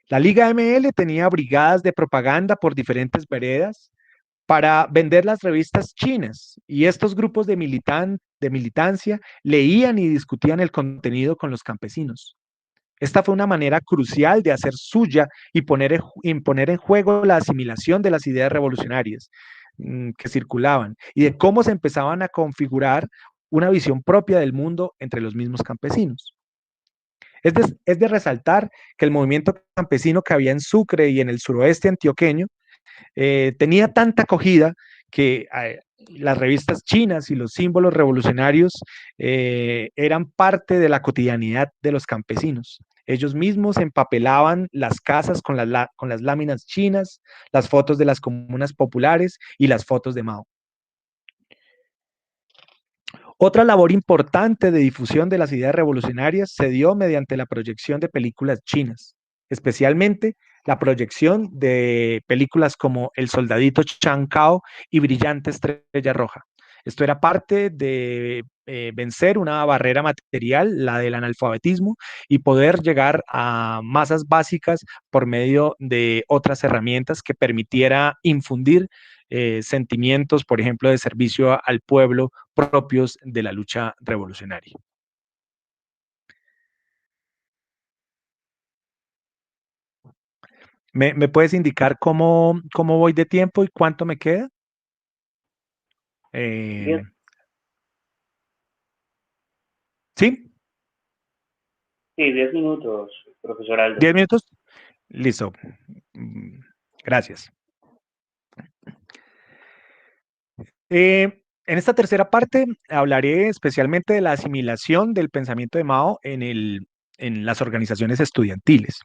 La Liga ML tenía brigadas de propaganda por diferentes veredas para vender las revistas chinas y estos grupos de militancia leían y discutían el contenido con los campesinos. Esta fue una manera crucial de hacer suya y poner en juego la asimilación de las ideas revolucionarias que circulaban y de cómo se empezaban a configurar una visión propia del mundo entre los mismos campesinos. Es de resaltar que el movimiento campesino que había en Sucre y en el suroeste antioqueño tenía tanta acogida que las revistas chinas y los símbolos revolucionarios eran parte de la cotidianidad de los campesinos. Ellos mismos empapelaban las casas con las láminas chinas, las fotos de las comunas populares y las fotos de Mao. Otra labor importante de difusión de las ideas revolucionarias se dio mediante la proyección de películas chinas, especialmente la proyección de películas como El Soldadito Chan Cao y Brillante Estrella Roja. Esto era parte de vencer una barrera material, la del analfabetismo, y poder llegar a masas básicas por medio de otras herramientas que permitiera infundir sentimientos, por ejemplo, de servicio al pueblo propios de la lucha revolucionaria. ¿Me puedes indicar cómo voy de tiempo y cuánto me queda? Eh, 10, ¿Sí? sí, 10 minutos, profesor Aldo. ¿10 minutos? Listo. Mm, Gracias. En esta tercera parte hablaré especialmente de la asimilación del pensamiento de Mao en las organizaciones estudiantiles.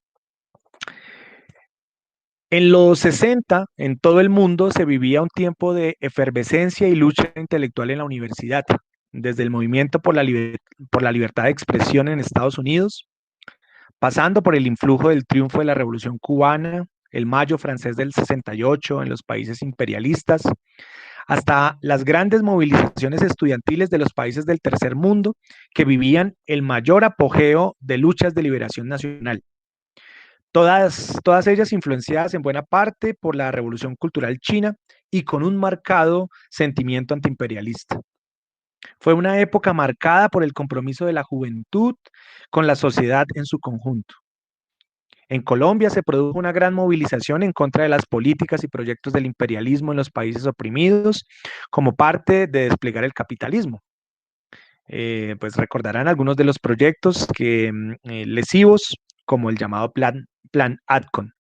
En los 60, en todo el mundo se vivía un tiempo de efervescencia y lucha intelectual en la universidad, desde el movimiento por la libertad de expresión en Estados Unidos, pasando por el influjo del triunfo de la Revolución cubana, el Mayo francés del 68 en los países imperialistas, hasta las grandes movilizaciones estudiantiles de los países del tercer mundo que vivían el mayor apogeo de luchas de liberación nacional. Todas ellas influenciadas en buena parte por la Revolución Cultural China y con un marcado sentimiento antiimperialista. Fue una época marcada por el compromiso de la juventud con la sociedad en su conjunto. En Colombia se produjo una gran movilización en contra de las políticas y proyectos del imperialismo en los países oprimidos como parte de desplegar el capitalismo. Pues recordarán algunos de los proyectos lesivos, como el llamado Plan Atcon.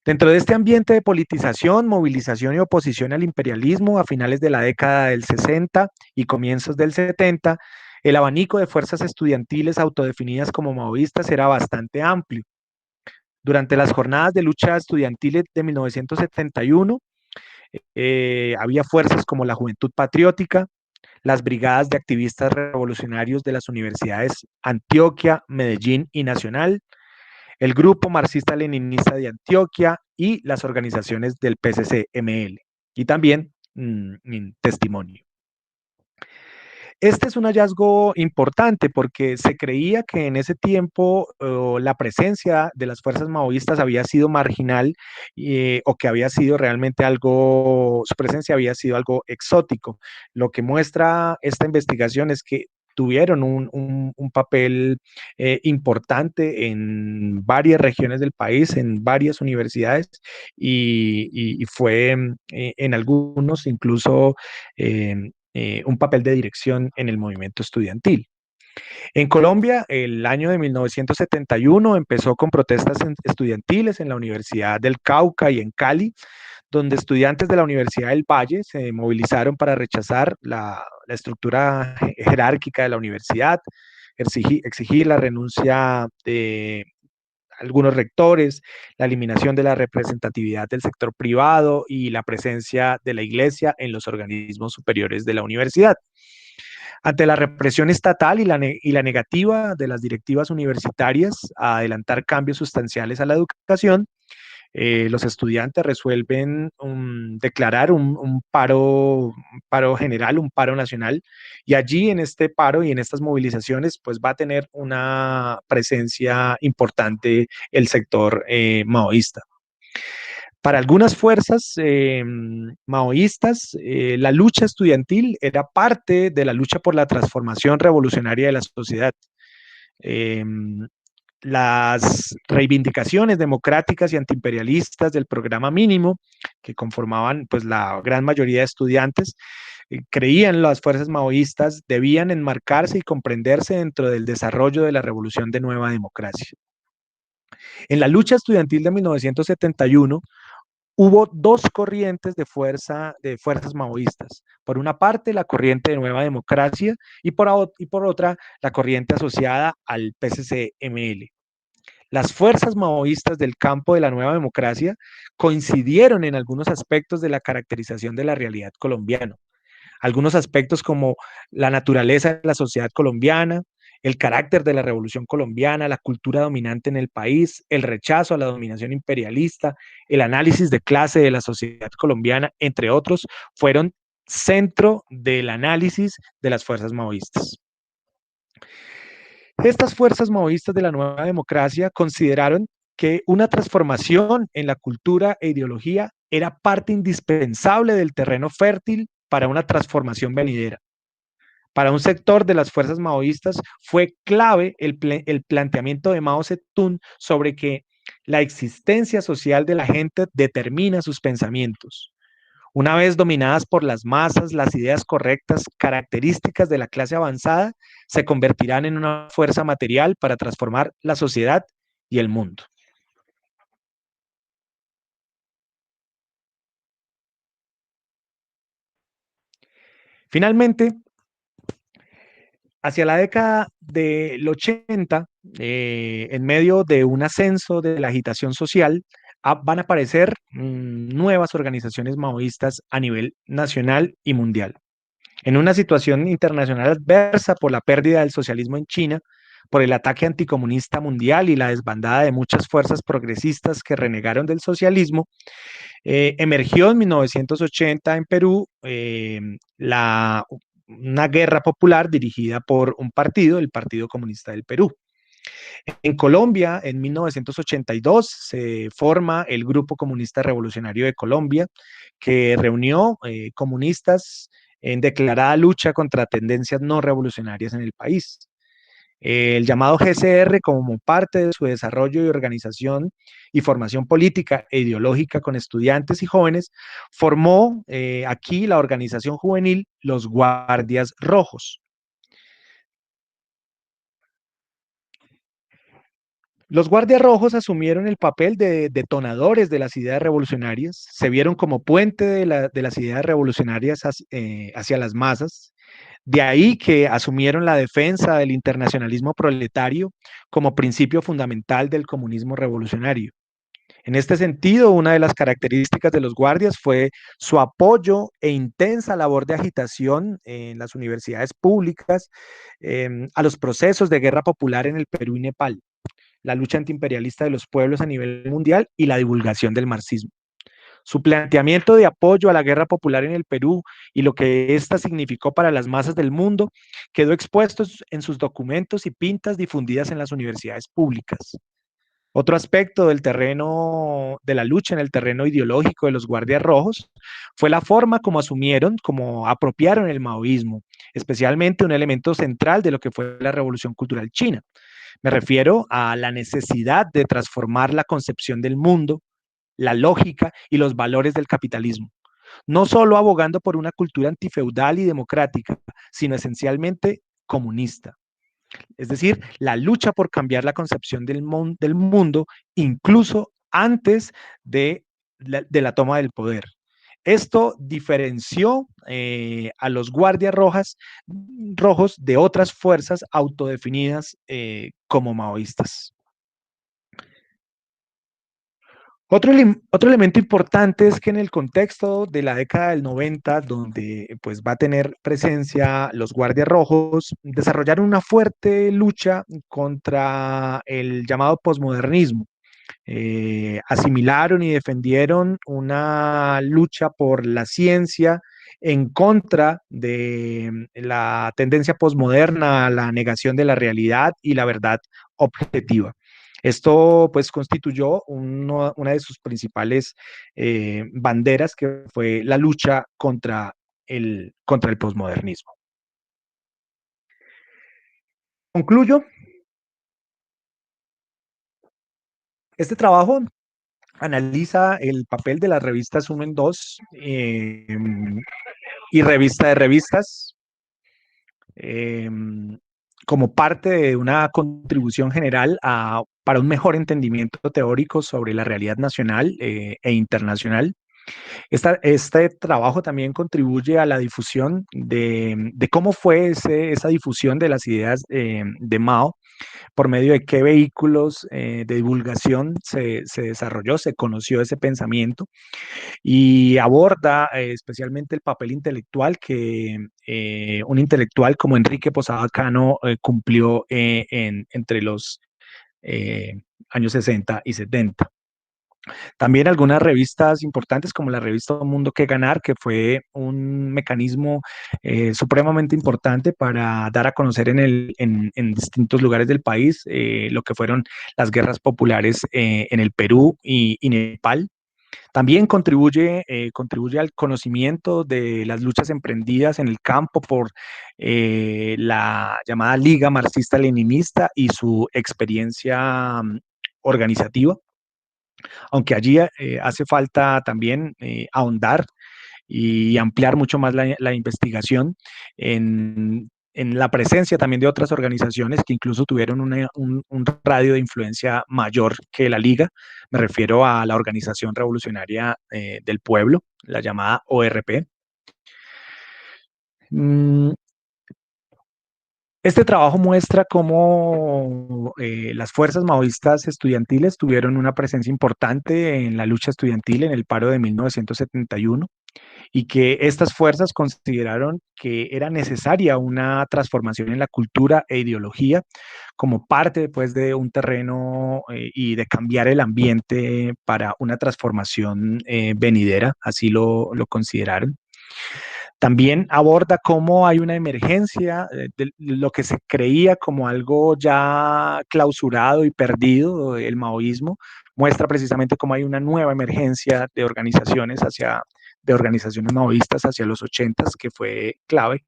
Dentro de este ambiente de politización, movilización y oposición al imperialismo a finales de la década del 60 y comienzos del 70, el abanico de fuerzas estudiantiles autodefinidas como maoístas era bastante amplio. Durante las jornadas de lucha estudiantil de 1971, había fuerzas como la Juventud Patriótica, las brigadas de activistas revolucionarios de las universidades Antioquia, Medellín y Nacional, el Grupo Marxista-Leninista de Antioquia y las organizaciones del PSC-ML. Y también Testimonio. Este es un hallazgo importante porque se creía que en ese tiempo la presencia de las fuerzas maoístas había sido marginal o que había sido realmente algo, su presencia había sido algo exótico. Lo que muestra esta investigación es que tuvieron un papel importante en varias regiones del país, en varias universidades y fue en algunos incluso un papel de dirección en el movimiento estudiantil. En Colombia, el año de 1971 empezó con protestas estudiantiles en la Universidad del Cauca y en Cali, donde estudiantes de la Universidad del Valle se movilizaron para rechazar la estructura jerárquica de la universidad, exigir la renuncia de algunos rectores, la eliminación de la representatividad del sector privado y la presencia de la iglesia en los organismos superiores de la universidad. Ante la represión estatal y la negativa de las directivas universitarias a adelantar cambios sustanciales a la educación, los estudiantes resuelven declarar paro general, un paro nacional, y allí en este paro y en estas movilizaciones, pues va a tener una presencia importante el sector maoísta. Para algunas fuerzas maoístas, la lucha estudiantil era parte de la lucha por la transformación revolucionaria de la sociedad. Eh, las reivindicaciones democráticas y antiimperialistas del programa mínimo, que conformaban pues la gran mayoría de estudiantes, creían las fuerzas maoístas debían enmarcarse y comprenderse dentro del desarrollo de la revolución de nueva democracia. En la lucha estudiantil de 1971 hubo dos corrientes de fuerzas maoístas. Por una parte, la corriente de Nueva Democracia y por otra, la corriente asociada al PSC-ML. Las fuerzas maoístas del campo de la Nueva Democracia coincidieron en algunos aspectos de la caracterización de la realidad colombiana. Algunos aspectos como la naturaleza de la sociedad colombiana, el carácter de la revolución colombiana, la cultura dominante en el país, el rechazo a la dominación imperialista, el análisis de clase de la sociedad colombiana, entre otros, fueron centro del análisis de las fuerzas maoístas. Estas fuerzas maoístas de la nueva democracia consideraron que una transformación en la cultura e ideología era parte indispensable del terreno fértil para una transformación venidera. Para un sector de las fuerzas maoístas fue clave el planteamiento de Mao Zedong sobre que la existencia social de la gente determina sus pensamientos. Una vez dominadas por las masas, las ideas correctas, características de la clase avanzada, se convertirán en una fuerza material para transformar la sociedad y el mundo. Finalmente, hacia la década del 80, en medio de un ascenso de la agitación social, van a aparecer nuevas organizaciones maoístas a nivel nacional y mundial. En una situación internacional adversa por la pérdida del socialismo en China, por el ataque anticomunista mundial y la desbandada de muchas fuerzas progresistas que renegaron del socialismo, emergió en 1980 en Perú una guerra popular dirigida por un partido, el Partido Comunista del Perú. En Colombia, en 1982, se forma el Grupo Comunista Revolucionario de Colombia, que reunió comunistas en declarada lucha contra tendencias no revolucionarias en el país. El llamado GCR, como parte de su desarrollo y organización y formación política e ideológica con estudiantes y jóvenes, formó aquí la organización juvenil Los Guardias Rojos. Los Guardias Rojos asumieron el papel de detonadores de las ideas revolucionarias, se vieron como puente de las ideas revolucionarias hacia las masas, de ahí que asumieron la defensa del internacionalismo proletario como principio fundamental del comunismo revolucionario. En este sentido, una de las características de los guardias fue su apoyo e intensa labor de agitación en las universidades públicas a los procesos de guerra popular en el Perú y Nepal, la lucha antiimperialista de los pueblos a nivel mundial y la divulgación del marxismo. Su planteamiento de apoyo a la guerra popular en el Perú y lo que ésta significó para las masas del mundo quedó expuesto en sus documentos y pintas difundidas en las universidades públicas. Otro aspecto del terreno de la lucha en el terreno ideológico de los Guardias Rojos fue la forma como asumieron, como apropiaron el maoísmo, especialmente un elemento central de lo que fue la Revolución Cultural China. Me refiero a la necesidad de transformar la concepción del mundo, la lógica y los valores del capitalismo, no solo abogando por una cultura antifeudal y democrática, sino esencialmente comunista. Es decir, la lucha por cambiar la concepción del mundo incluso antes de la toma del poder. Esto diferenció a los guardias rojos de otras fuerzas autodefinidas como maoístas. Otro elemento importante es que en el contexto de la década del 90, donde pues va a tener presencia los Guardias Rojos, desarrollaron una fuerte lucha contra el llamado posmodernismo. Asimilaron y defendieron una lucha por la ciencia en contra de la tendencia posmoderna a la negación de la realidad y la verdad objetiva. Esto pues constituyó una de sus principales banderas, que fue la lucha contra el posmodernismo. Concluyo, este trabajo analiza el papel de las revistas Sumen 2 y Revista de Revistas eh, como parte de una contribución general para un mejor entendimiento teórico sobre la realidad nacional e internacional. Este trabajo también contribuye a la difusión de cómo fue esa difusión de las ideas de Mao, por medio de qué vehículos de divulgación se desarrolló, se conoció ese pensamiento, y aborda especialmente el papel intelectual que un intelectual como Enrique Posada Cano cumplió entre los años 60 y 70. También algunas revistas importantes como la revista Mundo que Ganar, que fue un mecanismo supremamente importante para dar a conocer en distintos lugares del país lo que fueron las guerras populares en el Perú y Nepal. También contribuye al conocimiento de las luchas emprendidas en el campo por la llamada Liga Marxista-Leninista y su experiencia organizativa, aunque allí hace falta también ahondar y ampliar mucho más la investigación en la presencia también de otras organizaciones que incluso tuvieron un radio de influencia mayor que la Liga. Me refiero a la Organización Revolucionaria del Pueblo, la llamada ORP. Este trabajo muestra cómo las fuerzas maoístas estudiantiles tuvieron una presencia importante en la lucha estudiantil en el paro de 1971 y que estas fuerzas consideraron que era necesaria una transformación en la cultura e ideología como parte pues, de un terreno y de cambiar el ambiente para una transformación venidera, así lo consideraron. También aborda cómo hay una emergencia de lo que se creía como algo ya clausurado y perdido, el maoísmo, muestra precisamente cómo hay una nueva emergencia de organizaciones maoístas hacia los 80s, que fue clave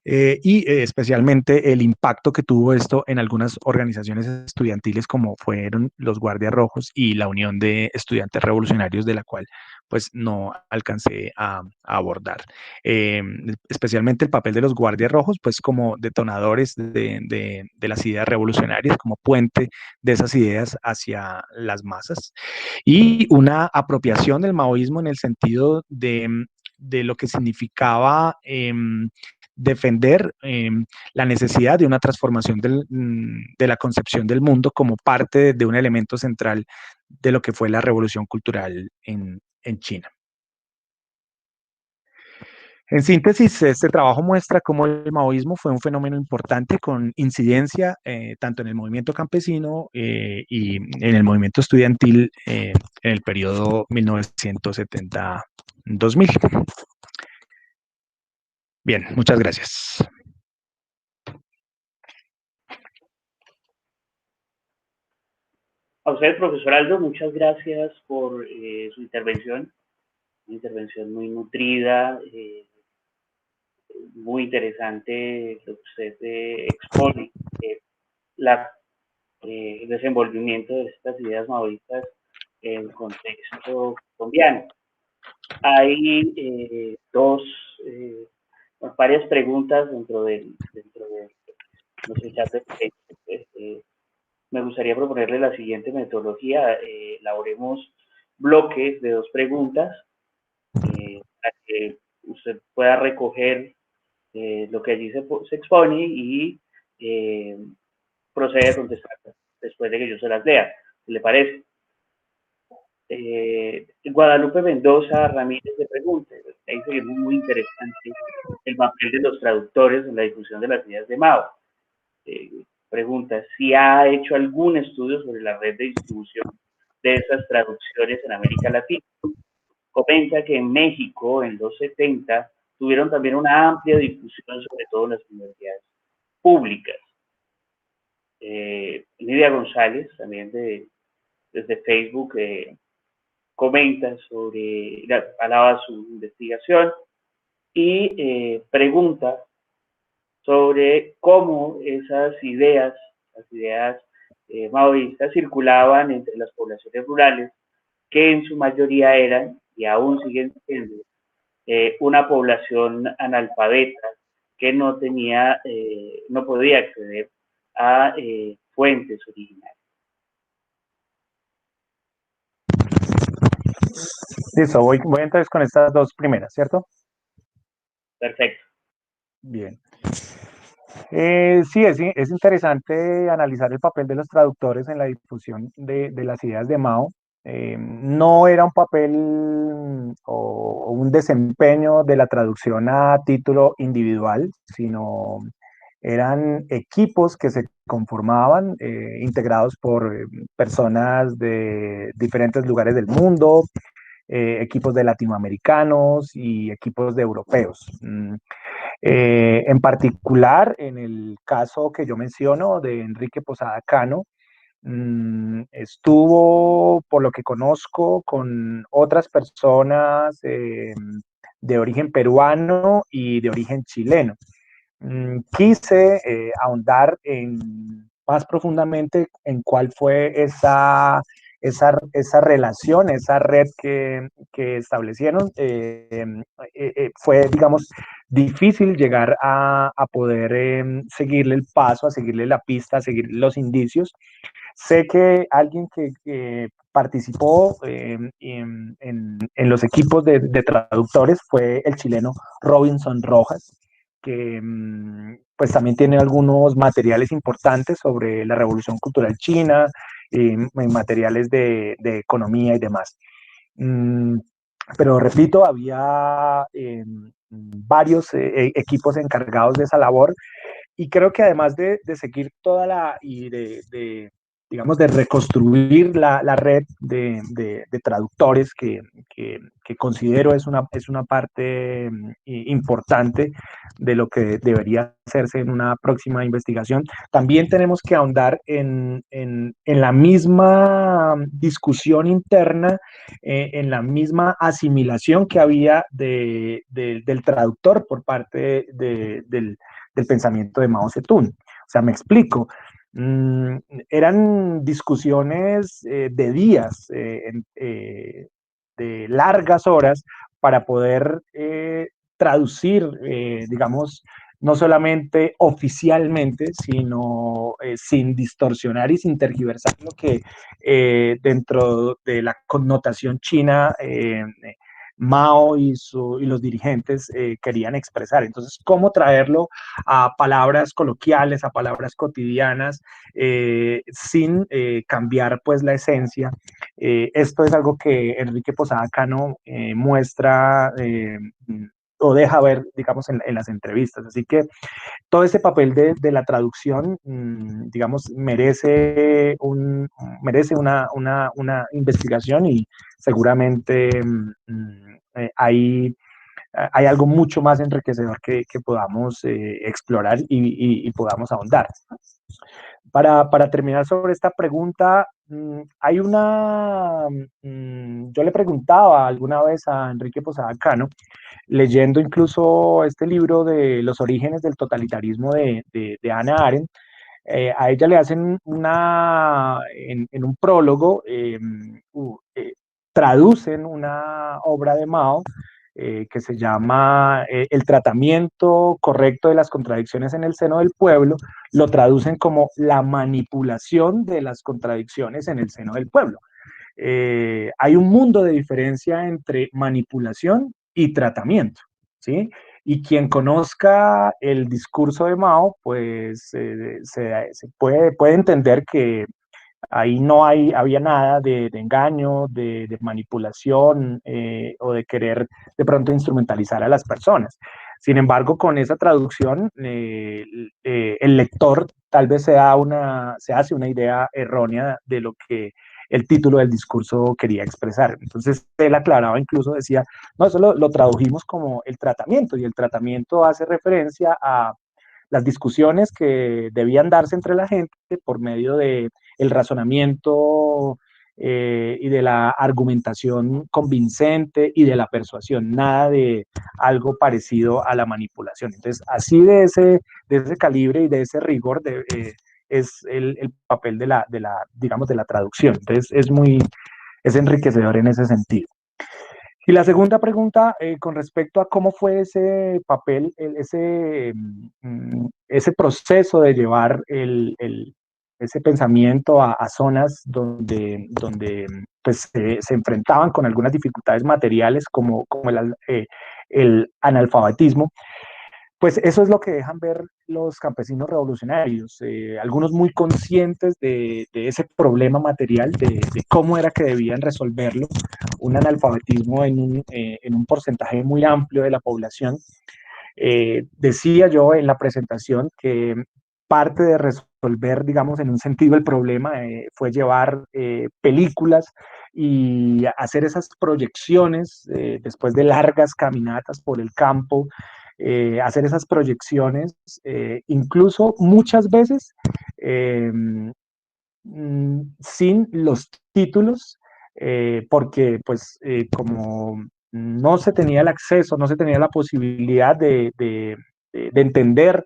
especialmente el impacto que tuvo esto en algunas organizaciones estudiantiles como fueron los Guardias Rojos y la Unión de Estudiantes Revolucionarios, de la cual pues no alcancé a abordar. Especialmente el papel de los Guardias Rojos, pues como detonadores de las ideas revolucionarias, como puente de esas ideas hacia las masas, y una apropiación del maoísmo en el sentido de lo que significaba defender la necesidad de una transformación de la concepción del mundo como parte de un elemento central de lo que fue la revolución cultural en China. En síntesis, este trabajo muestra cómo el maoísmo fue un fenómeno importante con incidencia tanto en el movimiento campesino y en el movimiento estudiantil en el periodo 1970-2000. Bien, muchas gracias. A usted, profesor Aldo, muchas gracias por su intervención, una intervención muy nutrida, muy interesante lo que usted expone, la, el desenvolvimiento de estas ideas maoístas en el contexto colombiano. Hay varias preguntas dentro de nuestro chat de Facebook. Me gustaría proponerle la siguiente metodología. Elaboremos bloques de 2 preguntas para que usted pueda recoger lo que allí se expone y eh, procede a contestar después de que yo se las lea. ¿Qué le parece? Guadalupe Mendoza Ramírez le pregunta, ahí seguimos muy interesante el papel de los traductores en la difusión de las ideas de Mao. Eh, Pregunta si ha hecho algún estudio sobre la red de distribución de esas traducciones en América Latina. Comenta que en México, en los 70, tuvieron también una amplia difusión, sobre todo en las universidades públicas. Lidia González, también desde Facebook, comenta sobre, alaba su investigación y pregunta sobre cómo las ideas maoístas circulaban entre las poblaciones rurales, que en su mayoría eran y aún siguen siendo una población analfabeta que no podía acceder a fuentes originales. Listo, voy entonces con estas dos primeras, ¿cierto? Perfecto. Bien. Sí, es interesante analizar el papel de los traductores en la difusión de las ideas de Mao. No era un papel o un desempeño de la traducción a título individual, sino eran equipos que se conformaban, integrados por personas de diferentes lugares del mundo, equipos de latinoamericanos y equipos de europeos. En particular, en el caso que yo menciono de Enrique Posada Cano, estuvo, por lo que conozco, con otras personas de origen peruano y de origen chileno. Quise ahondar más profundamente en cuál fue esa relación, esa red que establecieron. Fue, digamos, difícil llegar a poder seguirle el paso, a seguirle la pista, a seguir los indicios. Sé que alguien que participó en los equipos de traductores fue el chileno Robinson Rojas, que pues también tiene algunos materiales importantes sobre la Revolución Cultural China, materiales de economía y demás. Mm, pero repito, había varios equipos encargados de esa labor y creo que además de seguir toda la y digamos, de reconstruir la red de traductores que considero es una parte importante de lo que debería hacerse en una próxima investigación. También tenemos que ahondar en la misma discusión interna, en la misma asimilación que había del traductor por parte del pensamiento de Mao Zedong. O sea, me explico. Mm, eran discusiones de días, de largas horas, para poder traducir, digamos, no solamente oficialmente, sino sin distorsionar y sin tergiversar lo que dentro de la connotación china Mao y los dirigentes querían expresar. Entonces, ¿cómo traerlo a palabras coloquiales, a palabras cotidianas, sin cambiar pues la esencia? Esto es algo que Enrique Posada Cano muestra o deja ver, digamos, en las entrevistas. Así que todo ese papel de la traducción, digamos, merece una investigación y seguramente hay algo mucho más enriquecedor que podamos explorar y podamos ahondar. Para terminar sobre esta pregunta, hay yo le preguntaba alguna vez a Enrique Posada Cano, leyendo incluso este libro de Los orígenes del totalitarismo de Hannah Arendt, a ella le hacen en un prólogo, traducen una obra de Mao que se llama El tratamiento correcto de las contradicciones en el seno del pueblo, lo traducen como la manipulación de las contradicciones en el seno del pueblo. Hay un mundo de diferencia entre manipulación y tratamiento, ¿sí? Y quien conozca el discurso de Mao, pues se puede entender que ahí no había nada de engaño, de manipulación o de querer de pronto instrumentalizar a las personas. Sin embargo, con esa traducción, el lector tal vez se hace una idea errónea de lo que el título del discurso quería expresar. Entonces, él aclaraba, incluso decía, no, eso lo tradujimos como el tratamiento, y el tratamiento hace referencia a las discusiones que debían darse entre la gente por medio de el razonamiento y de la argumentación convincente y de la persuasión, nada de algo parecido a la manipulación. Entonces, así de ese calibre y de ese rigor es el papel digamos, de la traducción. Entonces, es enriquecedor en ese sentido. Y la segunda pregunta, con respecto a cómo fue ese papel, ese proceso de llevar ese pensamiento a zonas donde pues, se enfrentaban con algunas dificultades materiales como el analfabetismo, pues eso es lo que dejan ver los campesinos revolucionarios, algunos muy conscientes de ese problema material, de cómo era que debían resolverlo, un analfabetismo en un porcentaje muy amplio de la población. Decía yo en la presentación que parte de resolver, digamos, en un sentido el problema fue llevar películas y hacer esas proyecciones después de largas caminatas por el campo, hacer esas proyecciones, incluso muchas veces eh, sin los títulos, porque pues como no se tenía el acceso, no se tenía la posibilidad de entender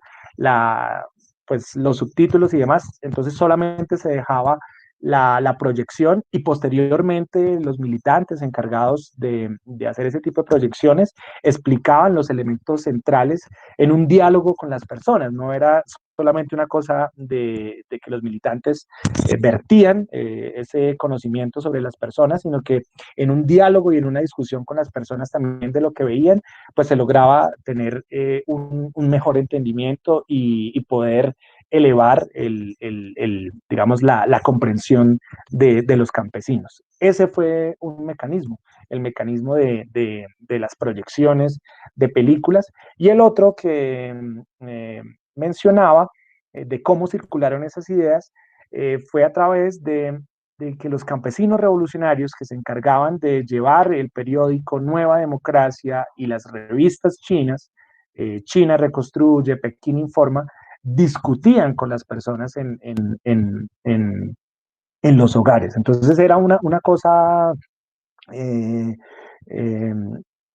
pues, los subtítulos y demás, entonces solamente se dejaba la proyección y posteriormente los militantes encargados de hacer ese tipo de proyecciones explicaban los elementos centrales en un diálogo con las personas, no era solamente una cosa de que los militantes vertían ese conocimiento sobre las personas, sino que en un diálogo y en una discusión con las personas también de lo que veían, pues se lograba tener un mejor entendimiento y poder elevar digamos, la comprensión de los campesinos. Ese fue un mecanismo, el mecanismo de las proyecciones de películas, y el otro que mencionaba de cómo circularon esas ideas fue a través de que los campesinos revolucionarios que se encargaban de llevar el periódico Nueva Democracia y las revistas chinas, China Reconstruye, Pekín Informa, discutían con las personas en los hogares. Entonces era una cosa eh, eh,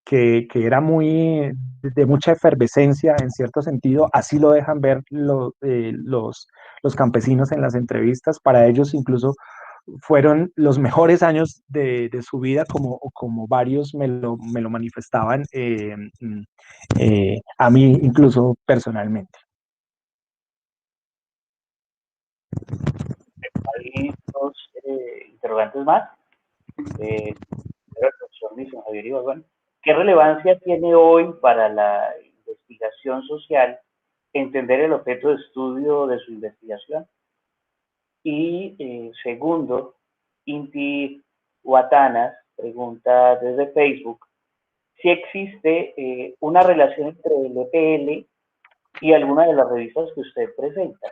que era muy de mucha efervescencia en cierto sentido, así lo dejan ver los campesinos en las entrevistas. Para ellos incluso fueron los mejores años de su vida, como varios me lo manifestaban a mí incluso personalmente. Hay dos interrogantes más. Profesor Luis Javier Ibargüen, ¿qué relevancia tiene hoy para la investigación social entender el objeto de estudio de su investigación? Y segundo, Inti Watanas pregunta desde Facebook si existe una relación entre el EPL y alguna de las revistas que usted presenta.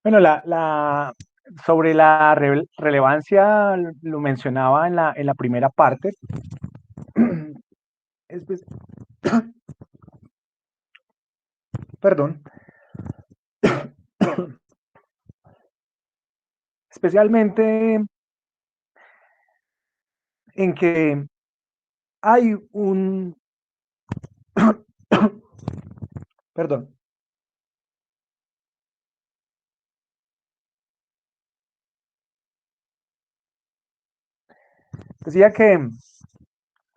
Bueno, sobre la relevancia lo mencionaba en la primera parte. Es, perdón. Especialmente en que hay perdón. Decía que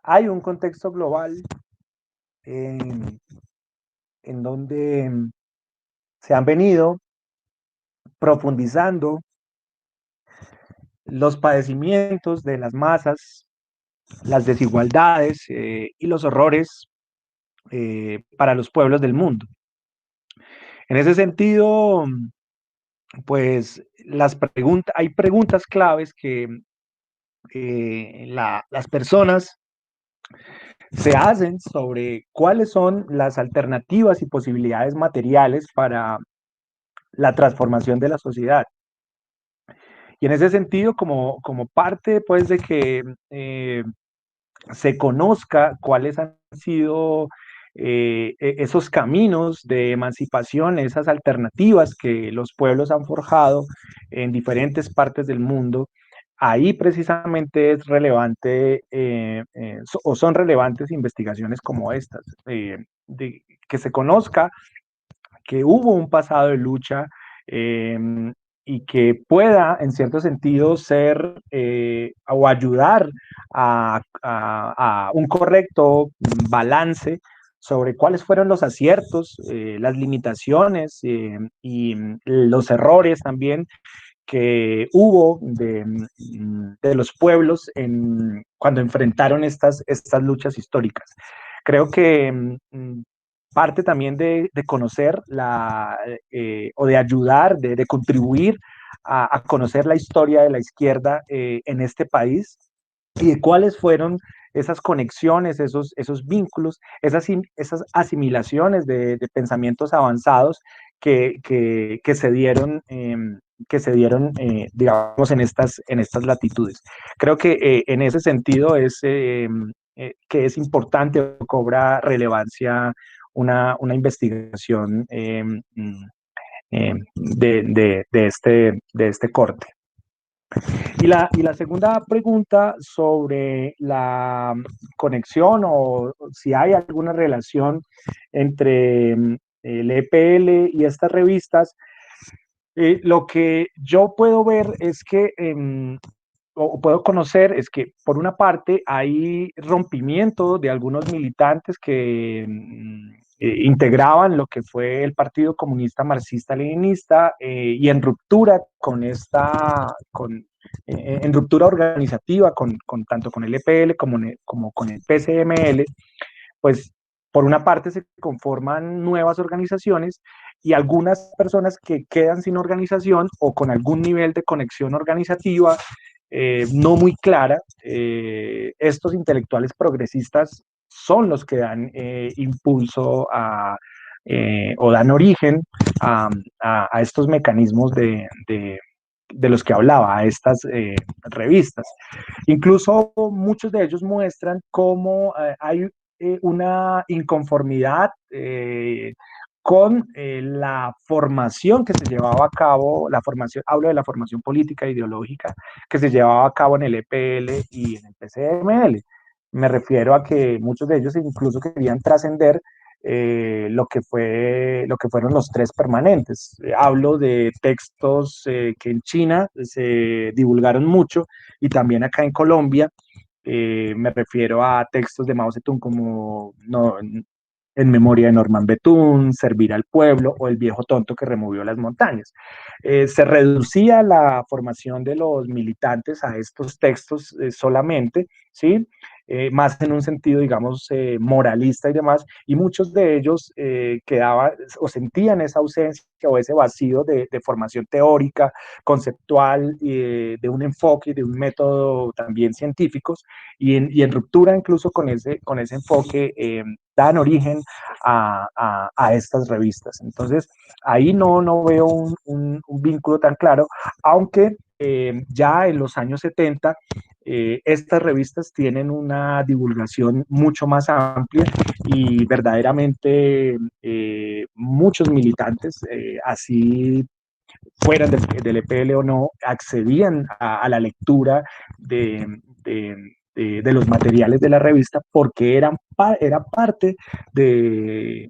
hay un contexto global en donde se han venido profundizando los padecimientos de las masas, las desigualdades y los horrores para los pueblos del mundo. En ese sentido, pues hay preguntas claves que las personas se hacen sobre cuáles son las alternativas y posibilidades materiales para la transformación de la sociedad. Y en ese sentido, como parte pues de que se conozca cuáles han sido esos caminos de emancipación, esas alternativas que los pueblos han forjado en diferentes partes del mundo, ahí precisamente es relevante o son relevantes investigaciones como estas, que se conozca que hubo un pasado de lucha eh, y que pueda, en cierto sentido, ser o ayudar a un correcto balance sobre cuáles fueron los aciertos, las limitaciones y los errores también que hubo de los pueblos cuando enfrentaron estas luchas históricas. Creo que parte también de conocer o de ayudar, de contribuir a conocer la historia de la izquierda en este país y de cuáles fueron esas conexiones, esos vínculos, esas asimilaciones de pensamientos avanzados que se dieron, digamos, en estas latitudes. Creo que en ese sentido que es importante o cobra relevancia una investigación de este corte. Y la segunda pregunta sobre la conexión o si hay alguna relación entre el EPL y estas revistas, lo que yo puedo ver es que o puedo conocer es que, por una parte, hay rompimiento de algunos militantes que integraban lo que fue el Partido Comunista Marxista-Leninista y en ruptura con en ruptura organizativa tanto con el EPL como con el PCML, pues por una parte se conforman nuevas organizaciones y algunas personas que quedan sin organización o con algún nivel de conexión organizativa no muy clara, estos intelectuales progresistas son los que dan impulso o dan origen a estos mecanismos de los que hablaba, a estas revistas. Incluso muchos de ellos muestran cómo hay una inconformidad con la formación que se llevaba a cabo, hablo de la formación política e ideológica que se llevaba a cabo en el EPL y en el PCML. Me refiero a que muchos de ellos incluso querían trascender lo que fueron los tres permanentes. Hablo de textos que en China se divulgaron mucho y también acá en Colombia. Me refiero a textos de Mao Zedong como no, En memoria de Norman Betún, Servir al pueblo o El viejo tonto que removió las montañas. Se reducía la formación de los militantes a estos textos solamente, ¿sí? Más en un sentido, digamos, moralista y demás, y muchos de ellos quedaban o sentían esa ausencia o ese vacío de formación teórica, conceptual, de un enfoque, de un método también científicos, y en ruptura incluso con ese enfoque dan origen a estas revistas. Entonces, ahí no veo un vínculo tan claro, aunque ya en los años 70 estas revistas tienen una divulgación mucho más amplia y verdaderamente muchos militantes, así fueran del EPL o no, accedían a la lectura de, de los materiales de la revista porque era parte de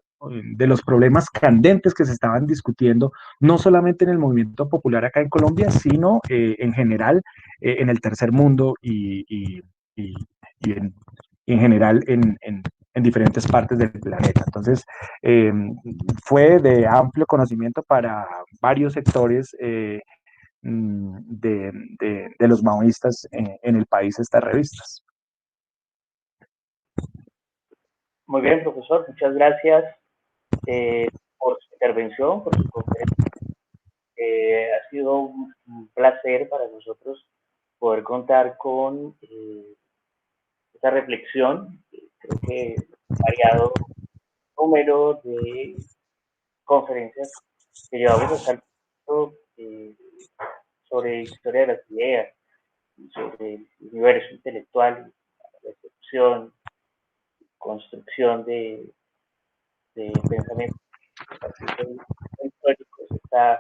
los problemas candentes que se estaban discutiendo, no solamente en el movimiento popular acá en Colombia, sino en general en el tercer mundo y, y en general en diferentes partes del planeta. Entonces, eh, fue de amplio conocimiento para varios sectores de los maoístas en el país estas revistas. Muy bien, profesor, muchas gracias por su intervención, por su conferencia. Ha sido un placer para nosotros poder contar con esta reflexión. Creo que variado número de conferencias que llevamos hasta el punto sobre historia de las ideas, sobre el universo intelectual, la recepción, construcción de pensamientos históricos. Ha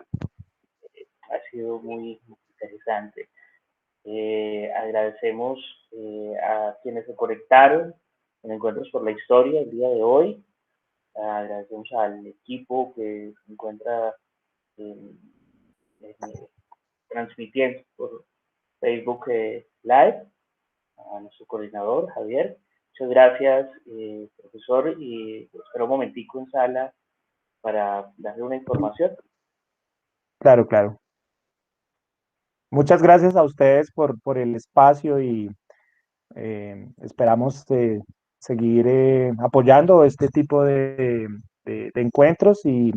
sido muy interesante. Agradecemos a quienes se conectaron en Encuentros por la Historia el día de hoy. Agradecemos al equipo que se encuentra en, transmitiendo por Facebook Live, a nuestro coordinador, Javier. Muchas gracias, profesor, y espero un momentico en sala para darle una información. Claro, claro. Muchas gracias a ustedes por el espacio y esperamos seguir apoyando este tipo de encuentros y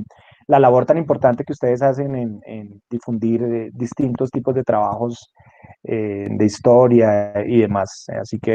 la labor tan importante que ustedes hacen en difundir distintos tipos de trabajos de historia y demás. Así que